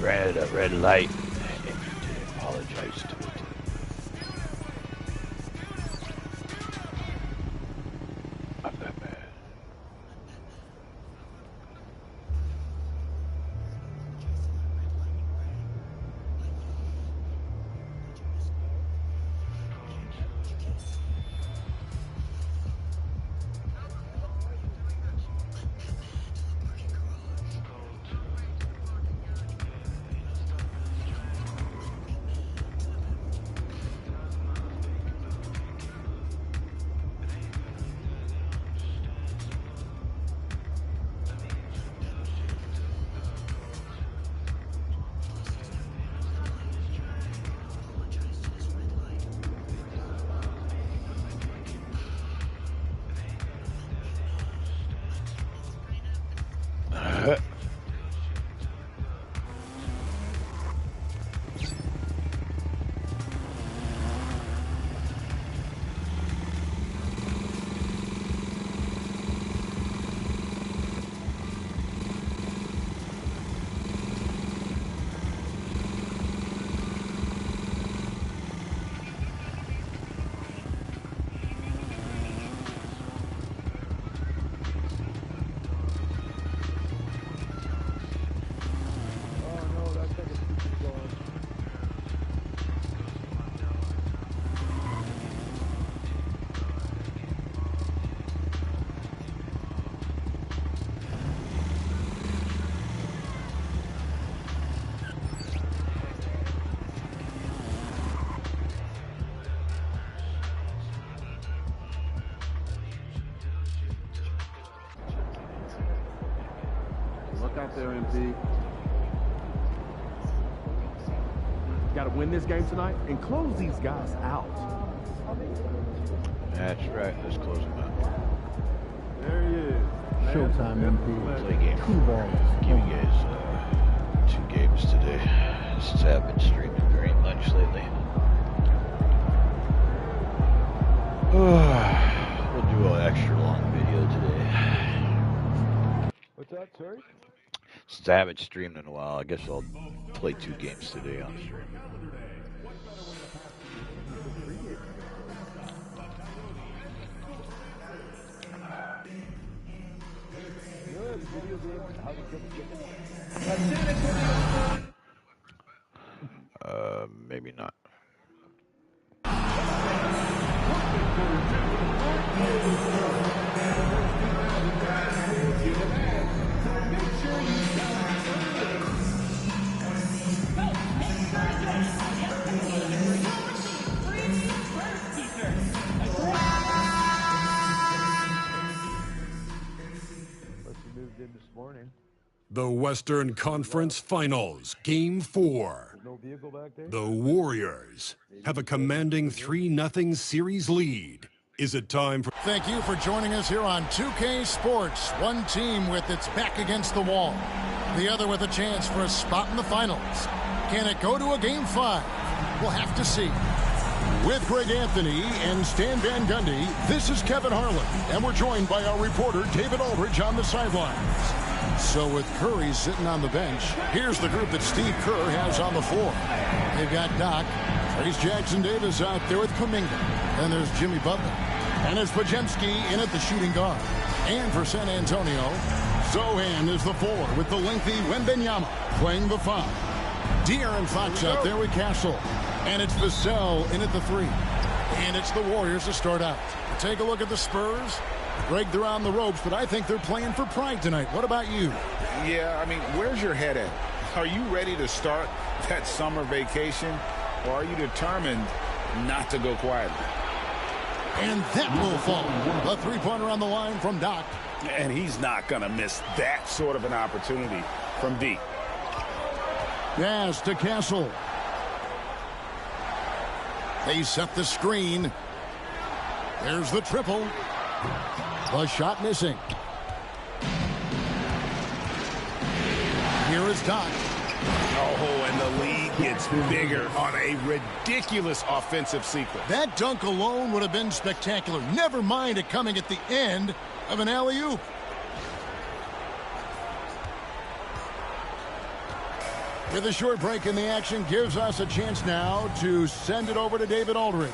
Ran a red light and did apologize to it. Out there, MP. Got to win this game tonight and close these guys out. That's right. Let's close them out. There he is. Showtime, MP. Play game. 2 balls. Give you guys 2 games today. Since I've been streaming during lunch lately. We'll do an extra long video today. What's that, sorry? Since I haven't streamed in a while, I guess I'll play 2 games today on stream. Maybe not. The Western Conference Finals, Game 4. The Warriors have a commanding 3-0 series lead. Is it time for... Thank you for joining us here on 2K Sports. One team with its back against the wall. The other with a chance for a spot in the finals. Can it go to a Game 5? We'll have to see. With Greg Anthony and Stan Van Gundy, this is Kevin Harlan. And we're joined by our reporter, David Aldridge, on the sidelines. So with Curry sitting on the bench, here's the group that Steve Kerr has on the floor. They've got Doc, Trace Jackson-Davis out there with Kuminga. And there's Jimmy Butler. And it's Podziemski in at the shooting guard. And for San Antonio, Zohan is the 4 with the lengthy Wembanyama playing the 5. De'Aaron Fox out there with Castle. And it's Vassell in at the 3. And it's the Warriors to start out. Take a look at the Spurs. Greg, they're on the ropes, but I think they're playing for pride tonight. What about you? Yeah, I mean, where's your head at? Are you ready to start that summer vacation, or are you determined not to go quietly? And that will fall. A three-pointer on the line from Doc. And he's not going to miss that sort of an opportunity from D. Yes, to Castle. They set the screen. There's the triple. The shot missing. Here is Doc. Oh, and the lead gets bigger on a ridiculous offensive sequence. That dunk alone would have been spectacular. Never mind it coming at the end of an alley-oop. With a short break in the action, gives us a chance now to send it over to David Aldridge.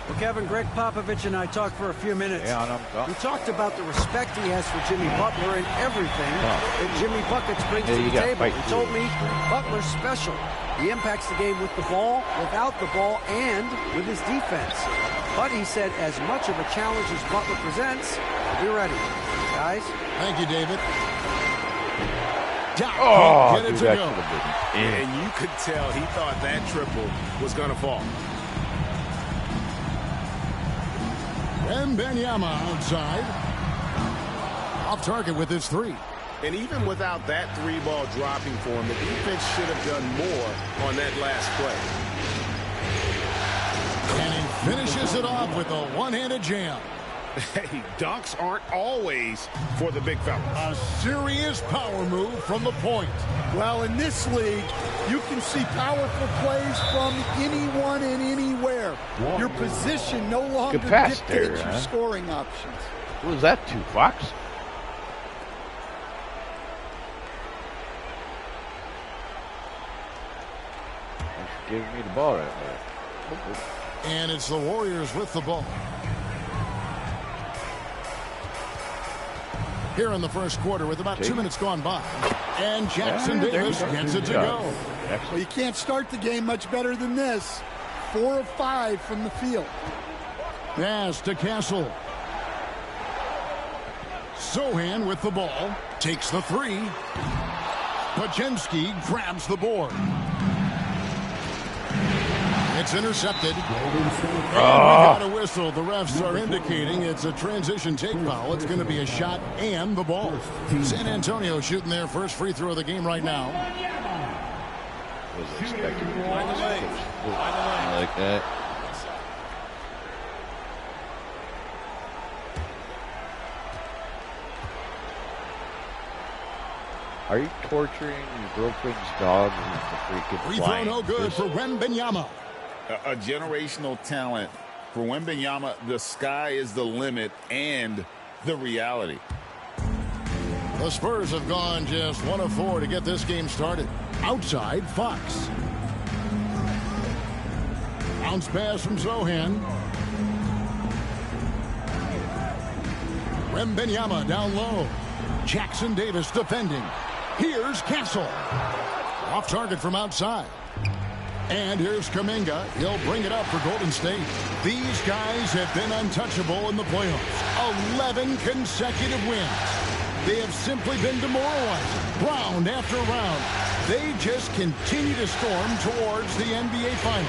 Well, Kevin, Greg Popovich and I talked for a few minutes. Yeah, we talked about the respect he has for Jimmy Butler and everything that Jimmy Buckets brings to the table. He told me Butler's special. He impacts the game with the ball, without the ball, and with his defense. But he said as much of a challenge as Butler presents, be ready. Guys? Thank you, David. Oh, get it to go. And you could tell he thought that triple was going to fall. Wembanyama outside. Off target with his 3. And even without that 3-ball dropping for him, the defense should have done more on that last play. And he finishes it off with a one-handed jam. Hey, dunks aren't always for the big fellas. A serious power move from the point. Well, in this league, you can see powerful plays from anyone and anywhere. Your position no longer dictates your scoring options. What was that to, Fox? Thanks for giving me the ball right there. And it's the Warriors with the ball. Here in the first quarter with about 2 minutes gone by. And Jackson-Davis gets it to go. Well, you can't start the game much better than this. 4 of 5 from the field. Pass to Castle. Zohan with the ball. Takes the 3. Podziemski grabs the board. It's intercepted. And we got a whistle. The refs are indicating it's a transition take foul. It's going to be a shot and the ball. San Antonio shooting their first free throw of the game right now. Was expected. I like that. Are you torturing your girlfriend's dog with the freaking free throw no good for Wembanyama. A generational talent for Wembanyama. The sky is the limit and the reality. The Spurs have gone just 1 of 4 to get this game started. Outside, Fox. Bounce pass from Zohan. Wembanyama down low. Jackson-Davis defending. Here's Castle. Off target from outside. And here's Kuminga. He'll bring it up for Golden State. These guys have been untouchable in the playoffs. 11 consecutive wins. They have simply been demoralized, round after round. They just continue to storm towards the NBA Finals.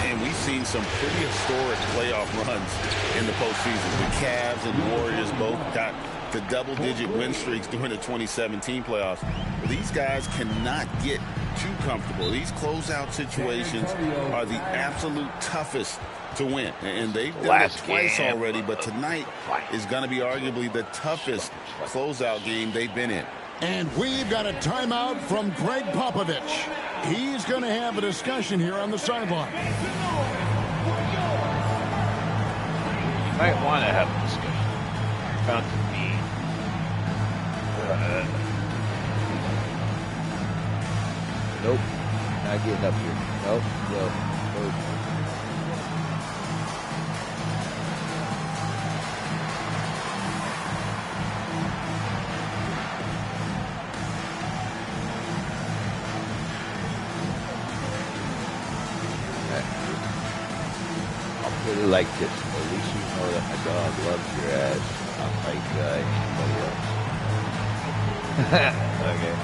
And we've seen some pretty historic playoff runs in the postseason. The Cavs and the Warriors both got to double-digit win streaks during the 2017 playoffs. These guys cannot get too comfortable. These closeout situations are the absolute toughest to win. And they've done it twice already, but tonight is going to be arguably the toughest closeout game they've been in. And we've got a timeout from Greg Popovich. He's going to have a discussion here on the sideline. You might want to have a discussion about the beat. Nope. Not getting up here. Nope. Nope. Like this, at least you know that my dog loves your ass, not like anybody else. Okay.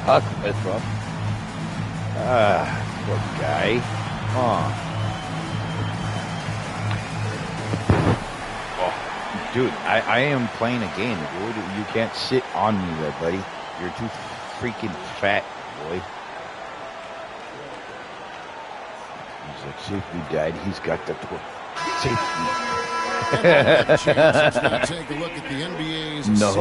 Huck, that's rough. Poor guy. Oh, dude, I am playing a game, dude. You can't sit on me there, buddy. You're too freaking fat, boy. He's like, safety, Dad. He's got the safety. Take a look at the NBA's no.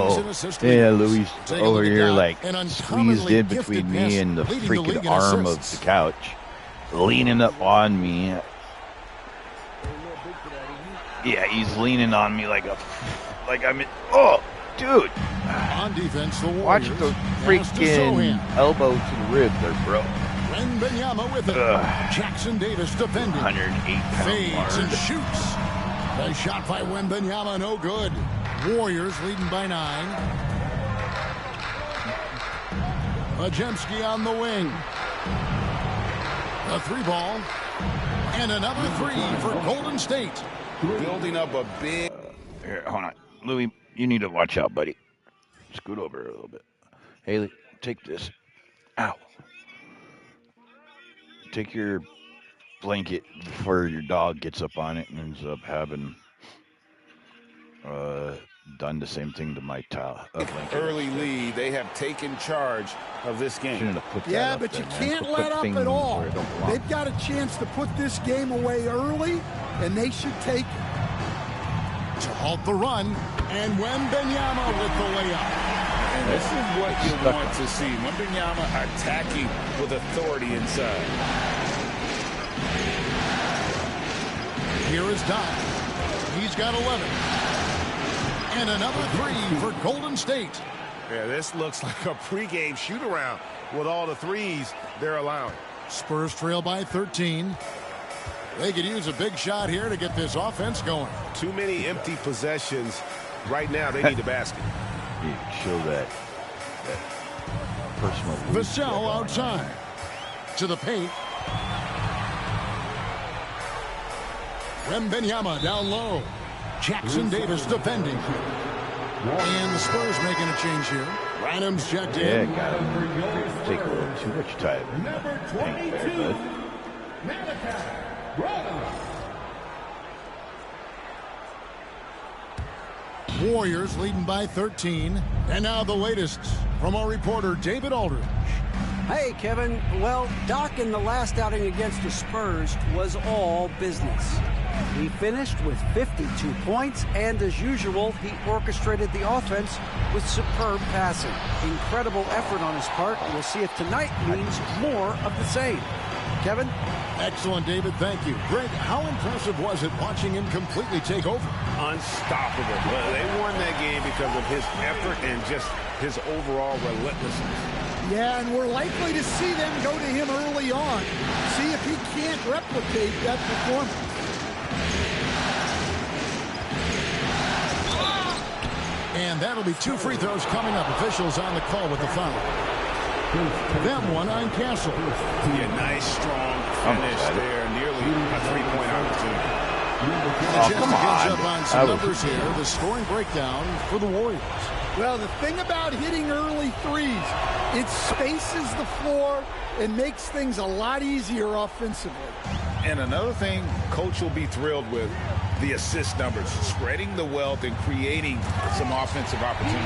Yeah, Louis over here, like, squeezed in between me and the freaking arm of the couch, leaning up on me. Yeah, he's leaning on me like I'm in. Oh! Dude, on defense, the watch the freaking elbow to the rib there, bro. Wembanyama with it. Jackson Davis defending. 108-pound fades and shoots. The shot by Wembanyama, no good. Warriors leading by 9. Majemski on the wing. A 3-ball. And another 3 for Golden State. Building up a big... Here, hold on. Louis, you need to watch out, buddy. Scoot over a little bit. Haley, take this. Ow. Take your blanket before your dog gets up on it and ends up having done the same thing to my blanket. Early lead. They have taken charge of this game. Yeah, but you can't let up at all. They've got a chance to put this game away early, and they should take it. To halt the run, and Wembanyama with the layup. And this is what you want to see. Wembanyama attacking with authority inside. Here is Doc. He's got 11. And another 3 for Golden State. Yeah, this looks like a pregame shoot-around with all the threes they're allowing. Spurs trail by 13. They could use a big shot here to get this offense going. Too many empty possessions. Right now, they need a basket. You show that personal. Vassell outside. To the paint. Wembanyama down low. Jackson Davis defending. And the Spurs making a change here. Random's checked in. Yeah, got him. Take a little too much time. Number 22, Malachi. Warriors leading by 13. And now the latest from our reporter, David Aldridge. Hey, Kevin. Well, Doc in the last outing against the Spurs was all business. He finished with 52 points, and as usual, he orchestrated the offense with superb passing. Incredible effort on his part. We'll see if tonight means more of the same. Kevin? Excellent, David. Thank you. Greg, how impressive was it watching him completely take over? Unstoppable. Well, they won that game because of his effort and just his overall relentlessness. Yeah, and we're likely to see them go to him early on. See if he can't replicate that performance. And that'll be 2 free throws coming up. Officials on the call with the foul. Them one on Castle. Yeah, nice, strong finish there. Nearly a three-point opportunity. And just to catch up on some numbers here, the scoring breakdown for the Warriors. Well, the thing about hitting early threes, it spaces the floor and makes things a lot easier offensively. And another thing Coach will be thrilled with, the assist numbers, spreading the wealth and creating some offensive opportunities.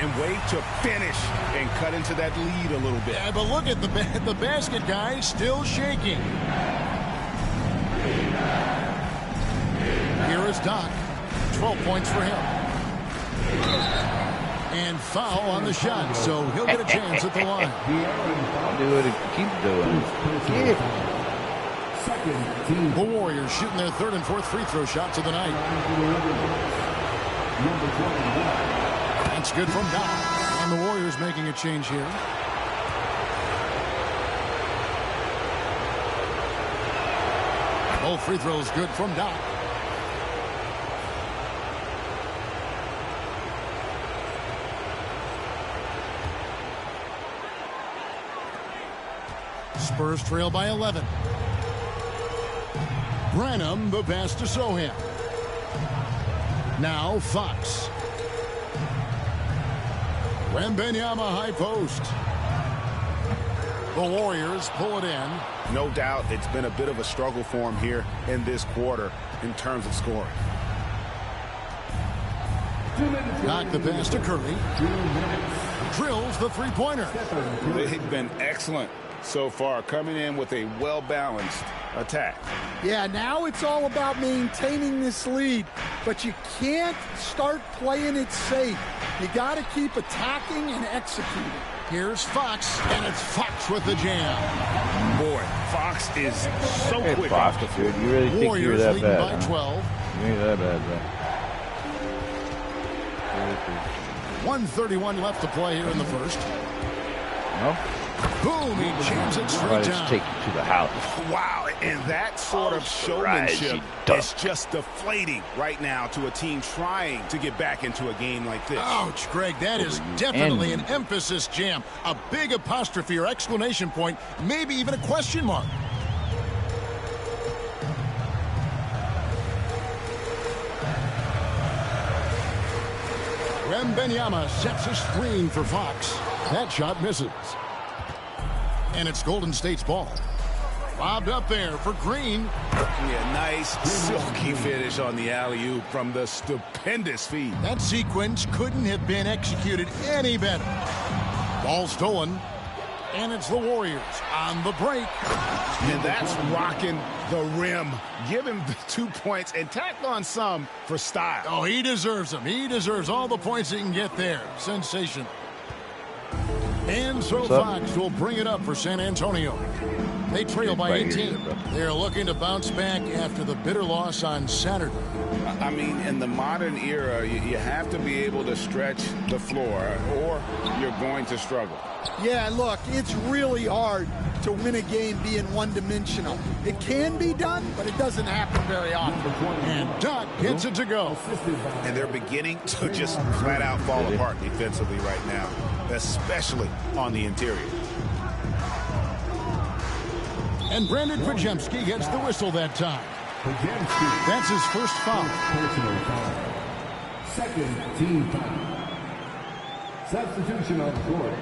And wait to finish and cut into that lead a little bit. Yeah, but look at the basket guy still shaking. Here is Doc. 12 points for him. And foul on the shot, so he'll get a chance at the line. Do it. Keep doing it. The Warriors shooting their third and fourth free throw shots of the night. That's good from Doc. And the Warriors making a change here. Both free throws good from Doc. Spurs trail by 11. Branham, the pass to Sohan. Now Fox. Wembanyama high post. The Warriors pull it in. No doubt it's been a bit of a struggle for him here in this quarter in terms of scoring. Knock the pass to Curry. Drills the three-pointer. They've been excellent so far, coming in with a well-balanced attack. Yeah, now it's all about maintaining this lead, but you can't start playing it safe. You got to keep attacking and executing. Here's Fox, and it's Fox with the jam. Boy, Fox is so quick. Fox, dude, you really think you're Warriors that leading bad? by Huh? 12. You ain't that bad, bro. 1:31 left to play here in the first. No. Boom, he jams it straight Just down. take you to the house. Wow, and that sort of showmanship is just deflating right now to a team trying to get back into a game like this. Ouch, Greg, that is definitely an emphasis jam. A big apostrophe or exclamation point, maybe even a question mark. Wembanyama sets a screen for Fox. That shot misses. And it's Golden State's ball. Lobbed up there for Green. Yeah, nice silky finish on the alley-oop from the stupendous feed. That sequence couldn't have been executed any better. Ball stolen. And it's the Warriors on the break. And that's rocking the rim. Give him the 2 points and tack on some for style. Oh, he deserves them. He deserves all the points he can get there. Sensational. And so Fox will bring it up for San Antonio. They trail by 18. They're looking to bounce back after the bitter loss on Saturday. I mean, in the modern era, you have to be able to stretch the floor or you're going to struggle. Yeah, look, it's really hard to win a game being one-dimensional. It can be done, but it doesn't happen very often. And Doc gets it to go. And they're beginning to just flat out fall apart defensively right now, especially on the interior. And Brandon Pajemski gets the whistle that time. That's his first foul. Personal foul. Second team foul. Substitution on the court.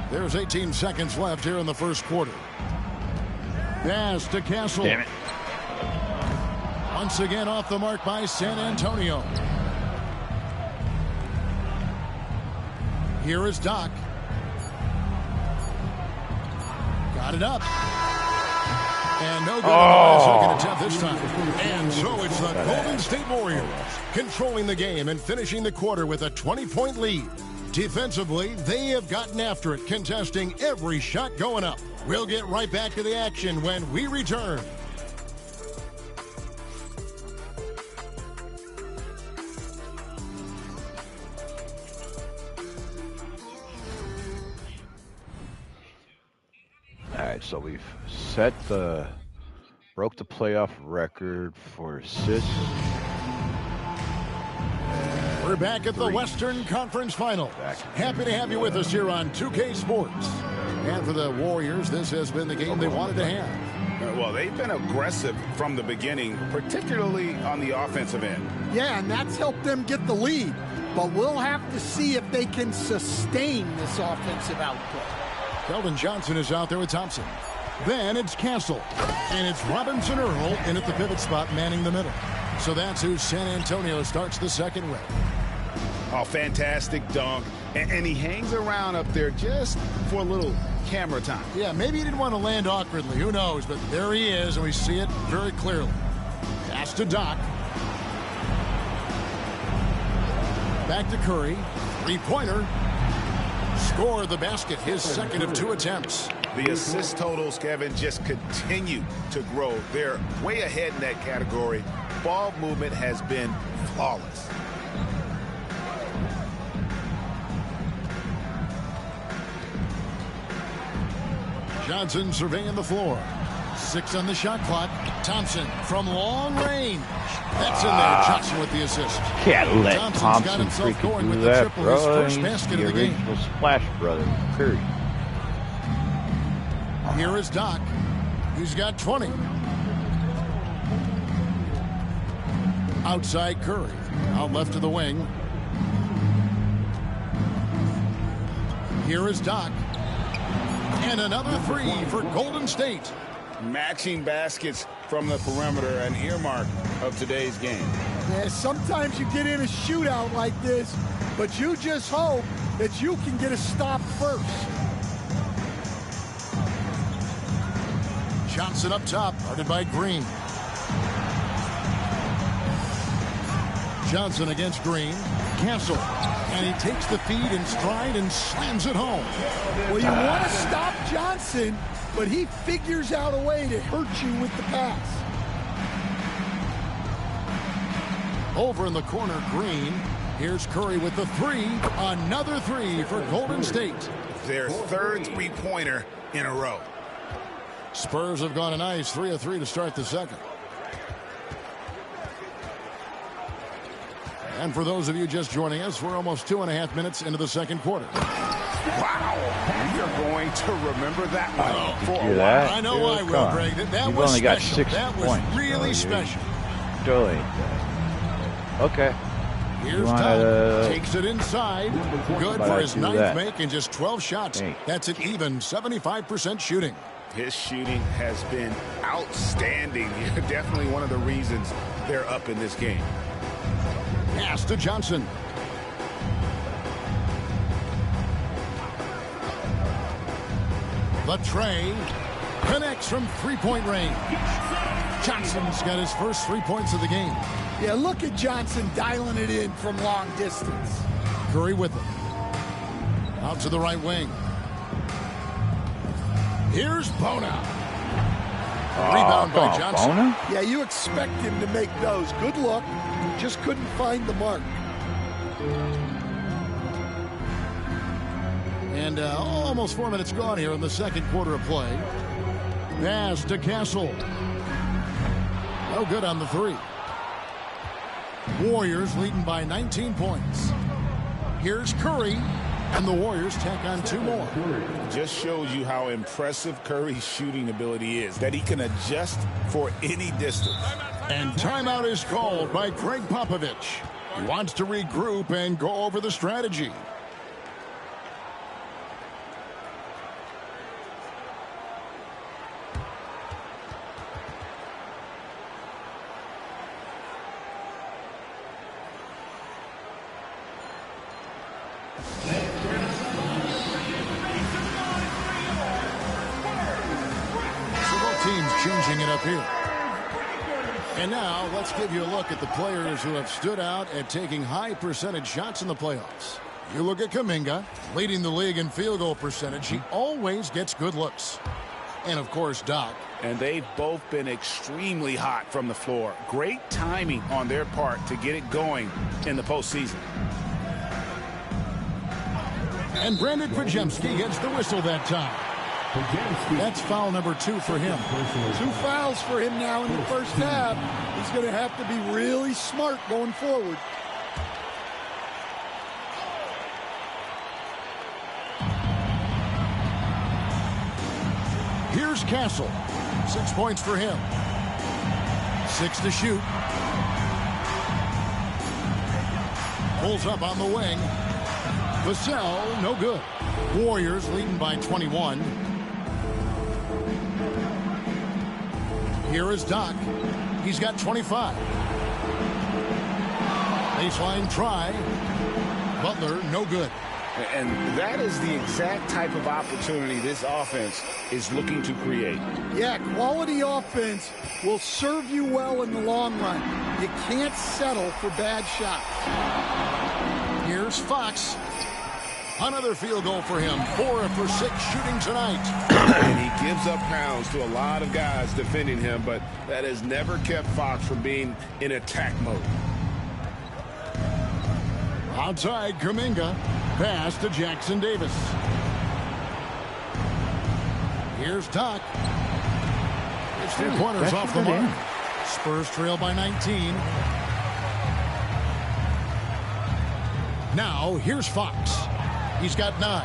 There's 18 seconds left here in the first quarter. Pass to Castle. Damn it. Once again off the mark by San Antonio. Here is Doc. Got it up. And no good on the second attempt this time. And so it's the Golden State Warriors controlling the game and finishing the quarter with a 20-point lead. Defensively, they have gotten after it, contesting every shot going up. We'll get right back to the action when we return. All right, so we've broke the playoff record for assists. We're back at the Western Conference Finals. Happy to have you with us here on 2K Sports. And for the Warriors, this has been the game they wanted to have. Well, they've been aggressive from the beginning, particularly on the offensive end. Yeah, and that's helped them get the lead. But we'll have to see if they can sustain this offensive output. Keldon Johnson is out there with Thompson. Then it's Castle. And it's Robinson Earl in at the pivot spot, manning the middle. So that's who San Antonio starts the second with. Oh, fantastic dunk. And he hangs around up there just for a little camera time. Yeah, maybe he didn't want to land awkwardly. Who knows? But there he is, and we see it very clearly. Pass to Doc. Back to Curry. Three-pointer. Score the basket. His second of 2 attempts. The assist totals, Kevin, just continue to grow. They're way ahead in that category. Ball movement has been flawless. Johnson surveying the floor. 6 on the shot clock. Thompson from long range. That's in there. Johnson with the assist. Can't let Thompson's Thompson freaking do that, bro. His first basket He's of the the game. original Splash Brother, Curry. Here is Doc. He's got 20. Outside Curry. Out left to the wing. Here is Doc. And another 3 for Golden State. Matching baskets from the perimeter, an earmark of today's game. Yeah, sometimes you get in a shootout like this, but you just hope that you can get a stop first. Johnson up top, guarded by Green. Johnson against Green. Castle. And he takes the feed in stride and slams it home. Well, you want to stop Johnson, but he figures out a way to hurt you with the pass. Over in the corner, Green. Here's Curry with the 3. Another 3 for Golden State. Their third three-pointer in a row. Spurs have gone a nice 3 of 3 to start the second. And for those of you just joining us, we're almost 2.5 minutes into the second quarter. Wow. We are going to remember that one for a while. I know I will, Greg. That was only got special. 6 that was points, really special. Totally. Okay. Here's Todd. Takes it inside. Good for his 9th make in just 12 shots. That's an even 75% shooting. His shooting has been outstanding. Definitely one of the reasons they're up in this game. Pass to Johnson. Latrey connects from 3-point range. Johnson's got his first 3 points of the game. Yeah, look at Johnson dialing it in from long distance. Curry with him. Out to the right wing. Here's Bona. Rebound by Johnson. Bona? Yeah, you expect him to make those. Good luck. Just couldn't find the mark. And almost 4 minutes gone here in the second quarter of play. Pass to Castle. No good on the 3. Warriors leading by 19 points. Here's Curry. And the Warriors tack on 2 more. Just shows you how impressive Curry's shooting ability is, that he can adjust for any distance. And timeout is called by Greg Popovich. He wants to regroup and go over the strategy. Changing it up here. And now let's give you a look at the players who have stood out at taking high percentage shots in the playoffs. You look at Kuminga, leading the league in field goal percentage. He always gets good looks. And of course, Doc. And they've both been extremely hot from the floor. Great timing on their part to get it going in the postseason. And Brandon Podziemski gets the whistle that time. That's foul number 2 for him. 2 fouls for him now in the first half. He's going to have to be really smart going forward. Here's Castle. 6 points for him. 6 to shoot. Pulls up on the wing. Vassell, no good. Warriors leading by 21. Here is Doc. He's got 25. Baseline try. Butler, no good. And that is the exact type of opportunity this offense is looking to create. Yeah, quality offense will serve you well in the long run. You can't settle for bad shots. Here's Fox. Another field goal for him. 4 for 6 shooting tonight. And he gives up pounds to a lot of guys defending him, but that has never kept Fox from being in attack mode. Outside, Kuminga. Pass to Jackson Davis. Here's Doc. It's 3 pointers off the mark. Spurs trail by 19. Now, here's Fox. He's got 9.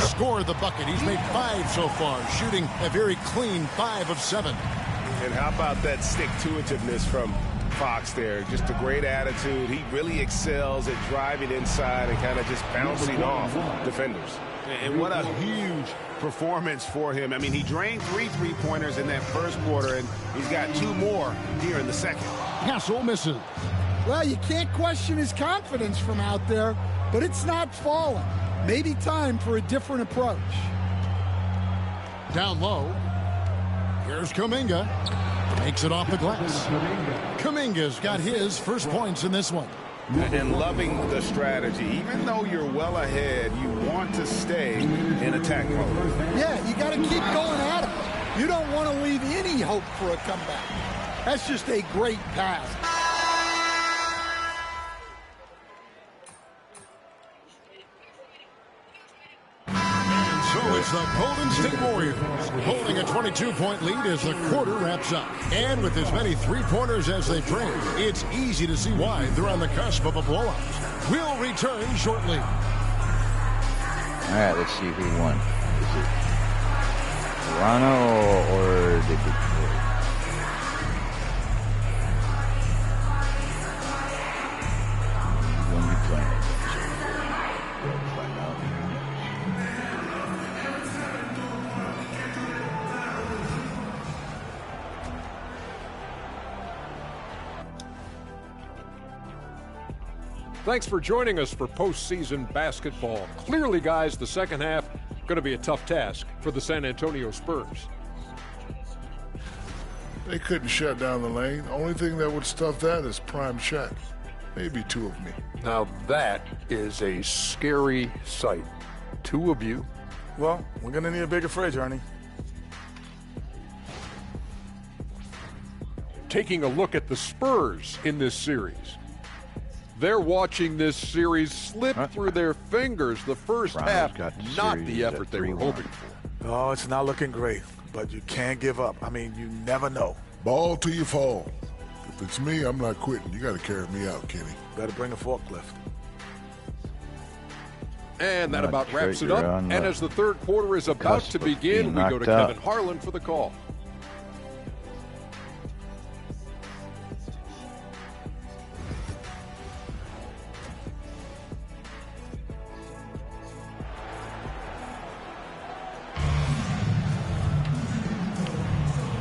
Scored the bucket. He's made 5 so far, shooting a very clean 5 of 7. And how about that stick-to-itiveness from Fox there? Just a great attitude. He really excels at driving inside and kind of just bouncing off defenders. And what a huge performance for him. I mean, he drained 3 3-pointers in that first quarter, and he's got 2 more here in the second. Hassel misses. Well, you can't question his confidence from out there, but it's not falling. Maybe time for a different approach. Down low. Here's Kuminga. Makes it off the glass. Kuminga's got his first points in this one. And loving the strategy. Even though you're well ahead, you want to stay in attack mode. Yeah, you got to keep going at it. You don't want to leave any hope for a comeback. That's just a great pass. So it's the Golden State Warriors holding a 22-point lead as the quarter wraps up. And with as many 3-pointers as they bring, it's easy to see why they're on the cusp of a blowout. We'll return shortly. All right, let's see who won. Is it Toronto or the Detroit? When we play it, we'll find out. Thanks for joining us for postseason basketball. Clearly, guys, the second half going to be a tough task for the San Antonio Spurs. They couldn't shut down the lane. Only thing that would stuff that is prime Shaq. Maybe 2 of me. Now that is a scary sight. 2 of you. Well, we're going to need a bigger fridge, Ernie. Taking a look at the Spurs in this series. They're watching this series slip through their fingers. The first half, not the effort they were hoping for. Oh, it's not looking great, but you can't give up. I mean, you never know. Ball till you fall. If it's me, I'm not quitting. You got to carry me out, Kenny. Better bring a forklift. And that about wraps it up. And as the third quarter is about to begin, we go to Kevin Harlan for the call.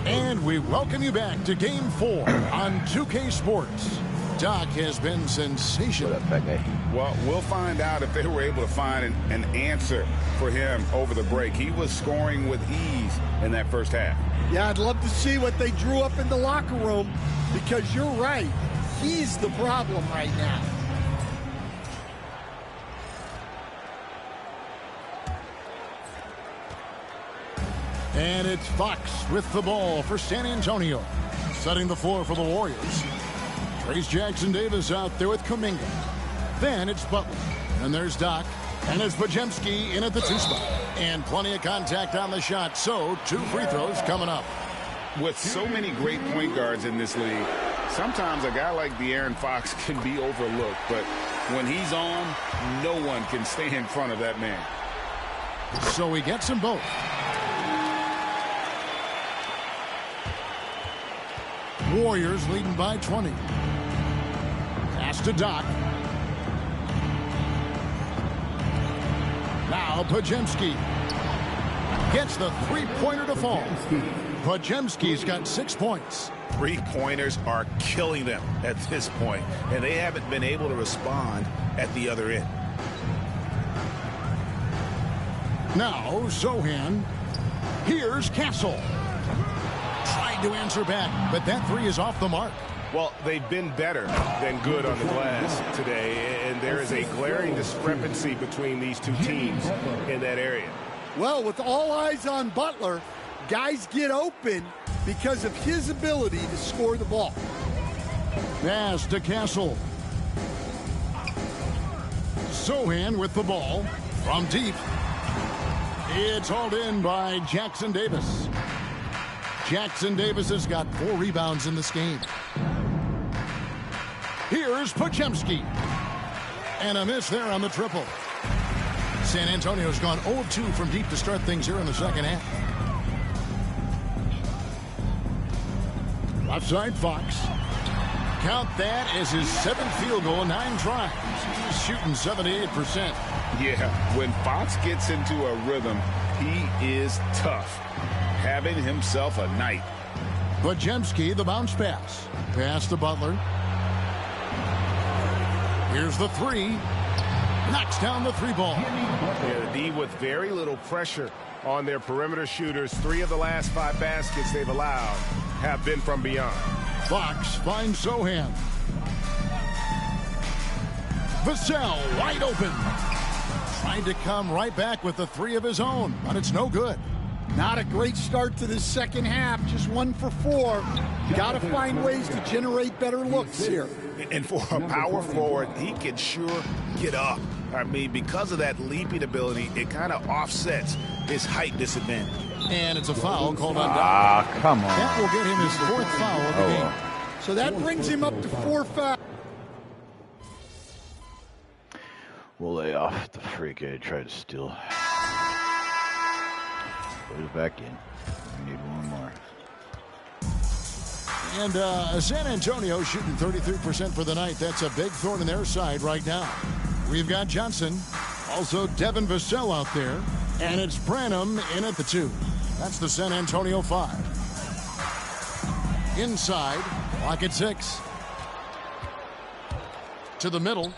And we welcome you back to Game 4 on 2K Sports. Doc has been sensational. Well, we'll find out if they were able to find an answer for him over the break. He was scoring with ease in that first half. Yeah, I'd love to see what they drew up in the locker room, because you're right. He's the problem right now. And it's Fox with the ball for San Antonio. Setting the floor for the Warriors. Trace Jackson Davis out there with Kuminga. Then it's Butler. And there's Doc. And it's Podziemski in at the 2 spot. And plenty of contact on the shot. So 2 free throws coming up. With so many great point guards in this league, sometimes a guy like De'Aaron Fox can be overlooked. But when he's on, no one can stay in front of that man. So he gets them both. Warriors leading by 20. Pass to Doc. Now Pajemski gets the three-pointer to fall. Pajemski's got 6 points. Three-pointers are killing them at this point, and they haven't been able to respond at the other end. Now Zohan. Here's Castle. Tried to answer back, but that three is off the mark. Well, they've been better than good on the glass today, and there is a glaring discrepancy between these two teams in that area. Well, with all eyes on Butler, guys get open because of his ability to score the ball. Pass to Castle. Zohan with the ball from deep. It's hauled in by Jackson Davis. Jackson Davis has got 4 rebounds in this game. Here's Pajemski. And a miss there on the triple. San Antonio's gone 0-2 from deep to start things here in the second half. Left side, Fox. Count that as his 7th field goal in 9 tries. He's shooting 78%. Yeah, when Fox gets into a rhythm, he is tough. Having himself a night. Pajemski, the bounce pass. Pass to Butler. Here's the three. Knocks down the 3-ball. Yeah, the D with very little pressure on their perimeter shooters. 3 of the last 5 baskets they've allowed have been from beyond. Fox finds Zohan. Vassell wide open. Trying to come right back with the 3 of his own, but it's no good. Not a great start to this second half. Just 1 for 4. Got to find ways to generate better looks here. And for a power forward, he can sure get up. I mean, because of that leaping ability, it kind of offsets his height disadvantage. And it's a foul called on Doc. Ah, come on. That will get him his 4th foul of the game. So that brings him up to 4 fouls. We'll lay off the freak I tried to steal. Put it back in. We need one more. And San Antonio shooting 33% for the night. That's a big thorn in their side right now. We've got Johnson, also Devin Vassell out there, and it's Branham in at the 2. That's the San Antonio 5. Inside, clock at 6. To the middle.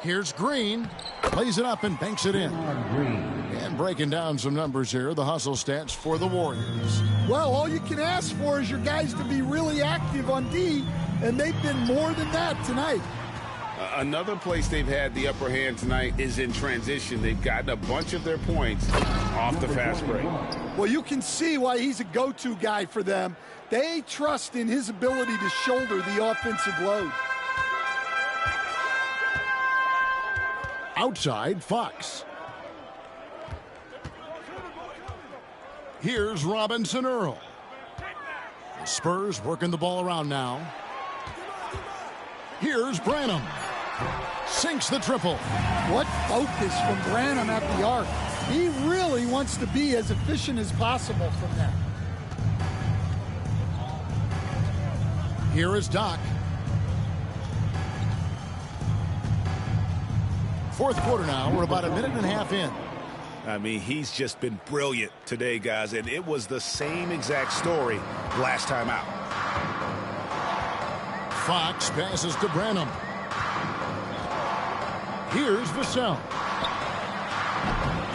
Here's Green. Plays it up and banks it in. And breaking down some numbers here, the hustle stats for the Warriors. Well, all you can ask for is your guys to be really active on D, and they've been more than that tonight. Another place they've had the upper hand tonight is in transition. They've gotten a bunch of their points off the fast break. Well, you can see why he's a go-to guy for them. They trust in his ability to shoulder the offensive load. Outside, Fox. Here's Robinson Earl. The Spurs working the ball around now. Here's Branham. Sinks the triple. What focus from Branham at the arc. He really wants to be as efficient as possible from there. Here is Doc. 4th quarter now. We're about a minute and a half in. I mean, he's just been brilliant today, guys, and it was the same exact story last time out. Fox passes to Branham. Here's Vassell.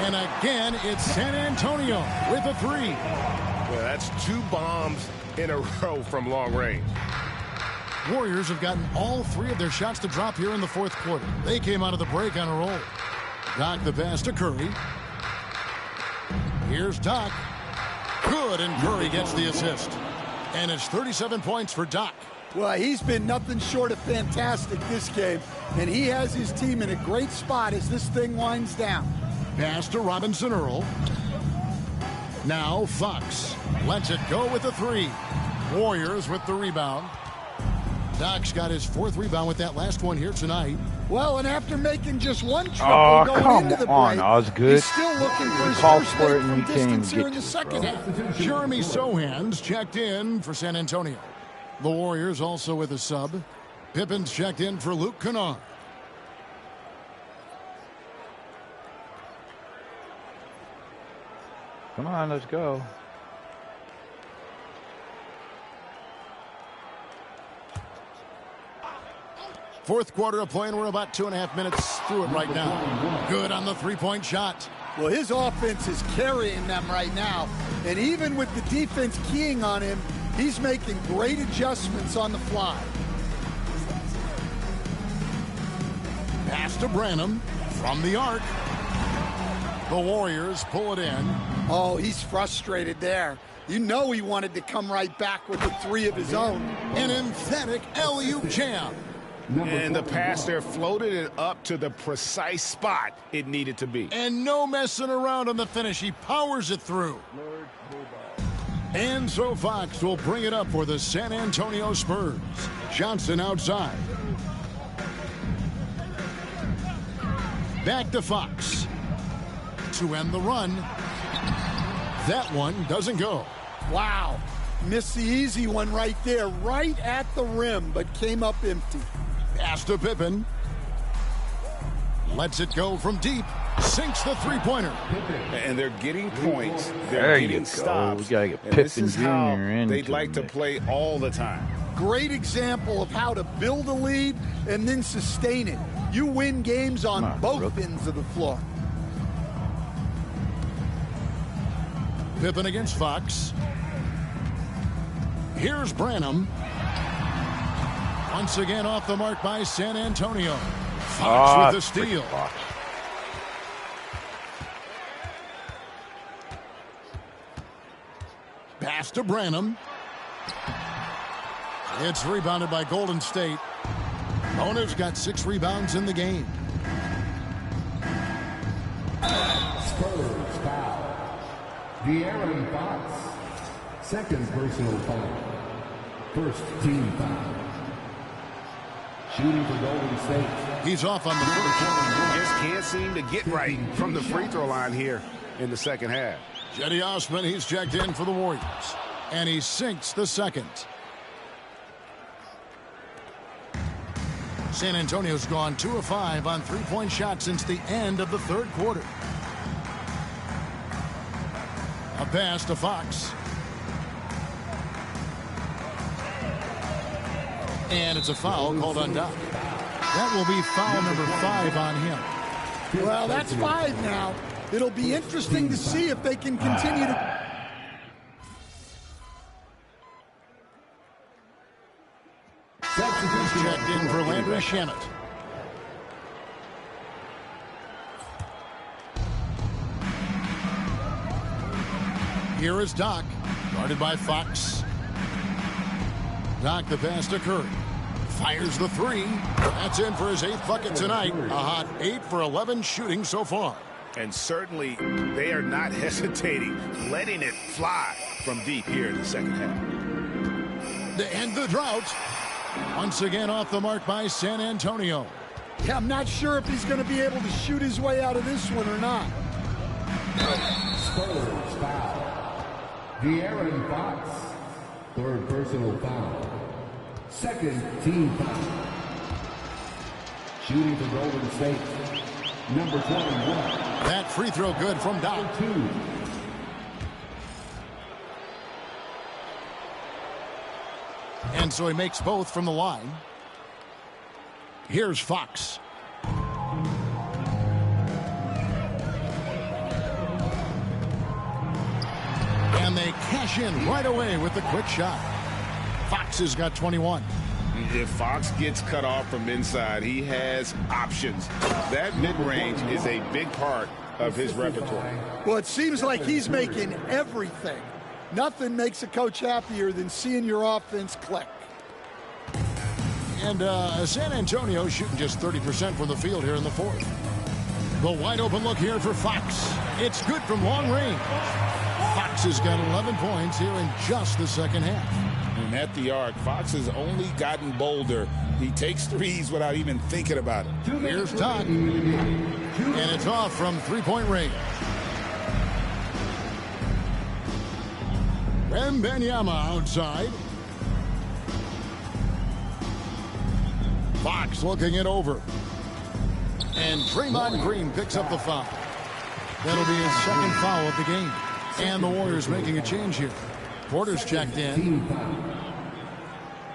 And again, it's San Antonio with a 3. Well, that's 2 bombs in a row from long range. Warriors have gotten all 3 of their shots to drop here in the 4th quarter. They came out of the break on a roll. Doc the pass to Curry. Here's Doc. Good, and Curry gets the assist. And it's 37 points for Doc. Well, he's been nothing short of fantastic this game, and he has his team in a great spot as this thing winds down. Pass to Robinson Earl. Now Fox lets it go with the 3. Warriors with the rebound. Doc's got his 4th rebound with that last one here tonight. Well, and after making just 1 triple going into the break, Osgood. he's still looking for his first make from distance here in the second half. Jeremy Sohan's checked in for San Antonio. The Warriors also with a sub. Pippen's checked in for Luke Kennard. Come on, let's go. Fourth quarter of play, and we're about 2.5 minutes through it right now. Good on the three-point shot. Well, his offense is carrying them right now. And even with the defense keying on him, he's making great adjustments on the fly. Pass to Branham from the arc. The Warriors pull it in. Oh, he's frustrated there. You know he wanted to come right back with the 3 of his own. An emphatic alley-oop jam. And the pass there floated it up to the precise spot it needed to be. And no messing around on the finish. He powers it through. And so Fox will bring it up for the San Antonio Spurs. Johnson outside. Back to Fox. To end the run. That one doesn't go. Wow. Missed the easy one right there, right at the rim, but came up empty. Pass to Pippen. Lets it go from deep. Sinks the three-pointer. And they're getting points. They're there getting you go. stops. We got to get and Pippen Jr. in. They'd like to play all the time. Great example of how to build a lead and then sustain it. You win games on both ends of the floor. Pippen against Fox. Here's Branham. Once again off the mark by San Antonio. Fox with the steal. Pass to Branham. It's rebounded by Golden State. Owner's got 6 rebounds in the game. Spurs foul. De'Aaron Fox. 2nd personal foul. 1st team foul. Shooting for Golden State. He's off on the first. Just can't seem to get right from the free throw line here in the second half. Jetty Osman, he's checked in for the Warriors. And he sinks the second. San Antonio's gone 2 of 5 on three-point shots since the end of the third quarter. A pass to Fox. And it's a foul called on Doc. That will be foul number 5 on him. Well, that's 5 now. It'll be interesting to see if they can continue to... He's checked in for Landry Shamet. Here is Doc, guarded by Fox. Doc the pass to Curry. Fires the 3. That's in for his 8th bucket tonight. A hot 8 for 11 shooting so far. And certainly they are not hesitating, letting it fly from deep here in the second half. To end the drought. Once again off the mark by San Antonio. Yeah, I'm not sure if he's going to be able to shoot his way out of this one or not. Spurs foul. De'Aaron Fox. 3rd personal foul. 2nd team foul. Shooting for Golden State. Number 21. That free throw good from Doc. 2. And so he makes both from the line. Here's Fox. And they cash in right away with the quick shot. Fox has got 21. If Fox gets cut off from inside, he has options. That mid-range is a big part of his repertoire. Well, it seems like he's making everything. Nothing makes a coach happier than seeing your offense click. And San Antonio shooting just 30% from the field here in the fourth. The wide open look here for Fox. It's good from long range. Fox has got 11 points here in just the second half. And at the arc, Fox has only gotten bolder. He takes threes without even thinking about it. Here's Doc. And it's off from three-point range. Wembanyama outside. Fox looking it over. And Draymond Green picks up the foul. That'll be his second foul of the game. And the Warriors making a change here. Porter's checked in.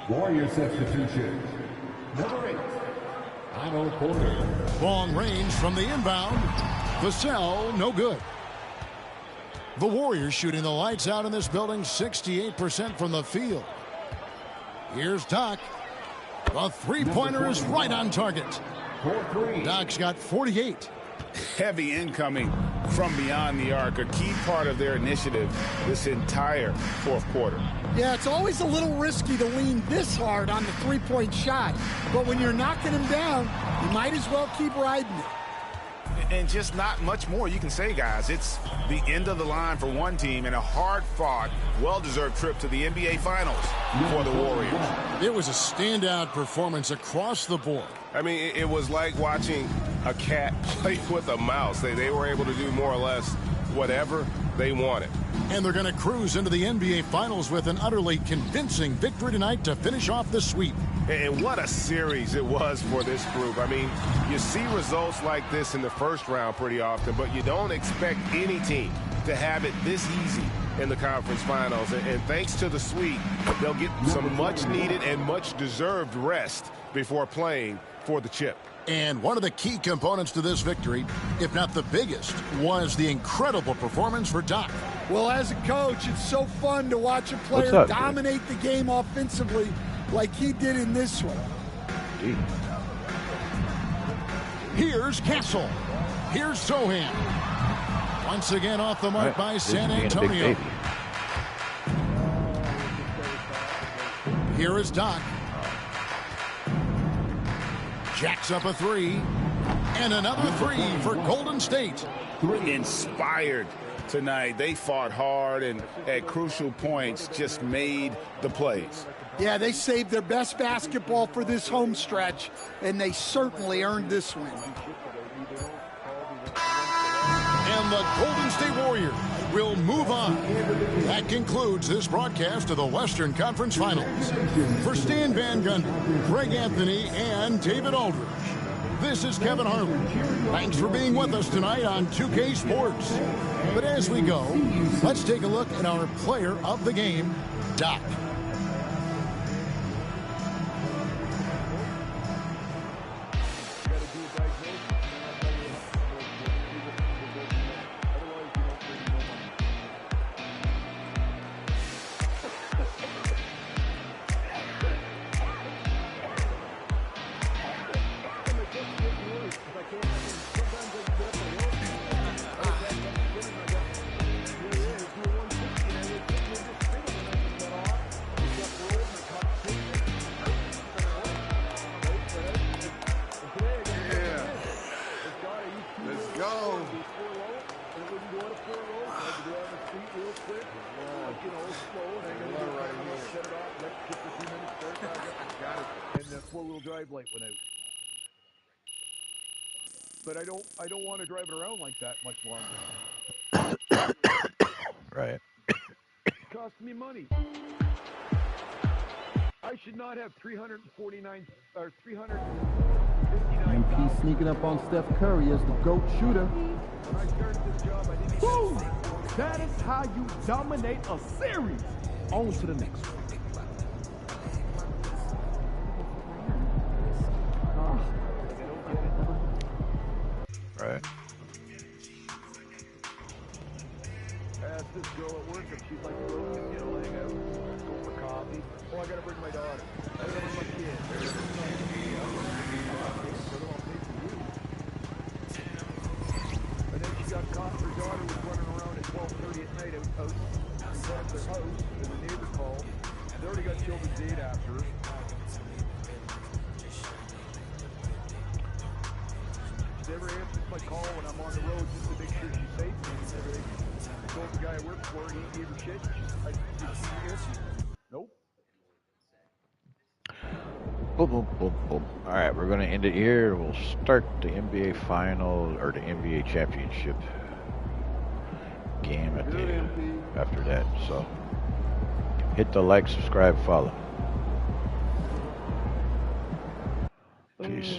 Warrior substitution. Number 8, Otto Porter. Long range from the inbound. Vassell, no good. The Warriors shooting the lights out in this building, 68% from the field. Here's Doc. The three-pointer is right on target. Doc's got 48. Heavy incoming from beyond the arc, a key part of their initiative this entire fourth quarter. Yeah, it's always a little risky to lean this hard on the three-point shot. But when you're knocking him down, you might as well keep riding it. And just not much more you can say, guys. It's the end of the line for one team and a hard-fought, well-deserved trip to the NBA Finals for the Warriors. It was a standout performance across the board. I mean, it was like watching a cat play with a mouse. They were able to do more or less whatever they wanted. And they're going to cruise into the NBA Finals with an utterly convincing victory tonight to finish off the sweep. And what a series it was for this group. I mean, you see results like this in the first round pretty often, but you don't expect any team to have it this easy in the conference finals. And thanks to the sweep, they'll get some much-needed and much-deserved rest before playing for the chip. And one of the key components to this victory, if not the biggest, was the incredible performance for Doc. Well, as a coach, it's so fun to watch a player dominate the game offensively like he did in this one. Here's Castle. Here's Sohan. Once again off the mark by San Antonio. Here is Doc. Jacks up a three. And another three for Golden State. Inspired tonight. They fought hard and at crucial points just made the plays. Yeah, they saved their best basketball for this home stretch, and they certainly earned this win. And the Golden State Warriors will move on. That concludes this broadcast of the Western Conference Finals. For Stan Van Gundy, Greg Anthony, and David Aldridge, this is Kevin Harlan. Thanks for being with us tonight on 2K Sports. But as we go, let's take a look at our player of the game, Doc. Light went out. But I don't want to drive it around like that much longer. Right. It cost me money. I should not have 349 or 359. MP sneaking up on Steph Curry as the GOAT shooter. When I started this job, I didn't Boom! That is how you dominate a series. On to the next one. Right. I asked this girl at work if she'd like to go, hang out, go for coffee. Oh, I gotta bring my daughter. I gotta bring my kid. And then she got caught. Her daughter was running around at 12:30 at night out in front of their house, and the neighbor called. They already got children's aid after her. Never answers my call when I'm on the road just to make sure she's safe. I told the guy I work for, and he gave her shit. Nope. Boom, boom, boom, boom. All right, we're going to end it here. We'll start the NBA final or the NBA championship game after that. So hit the like, subscribe, follow. Peace.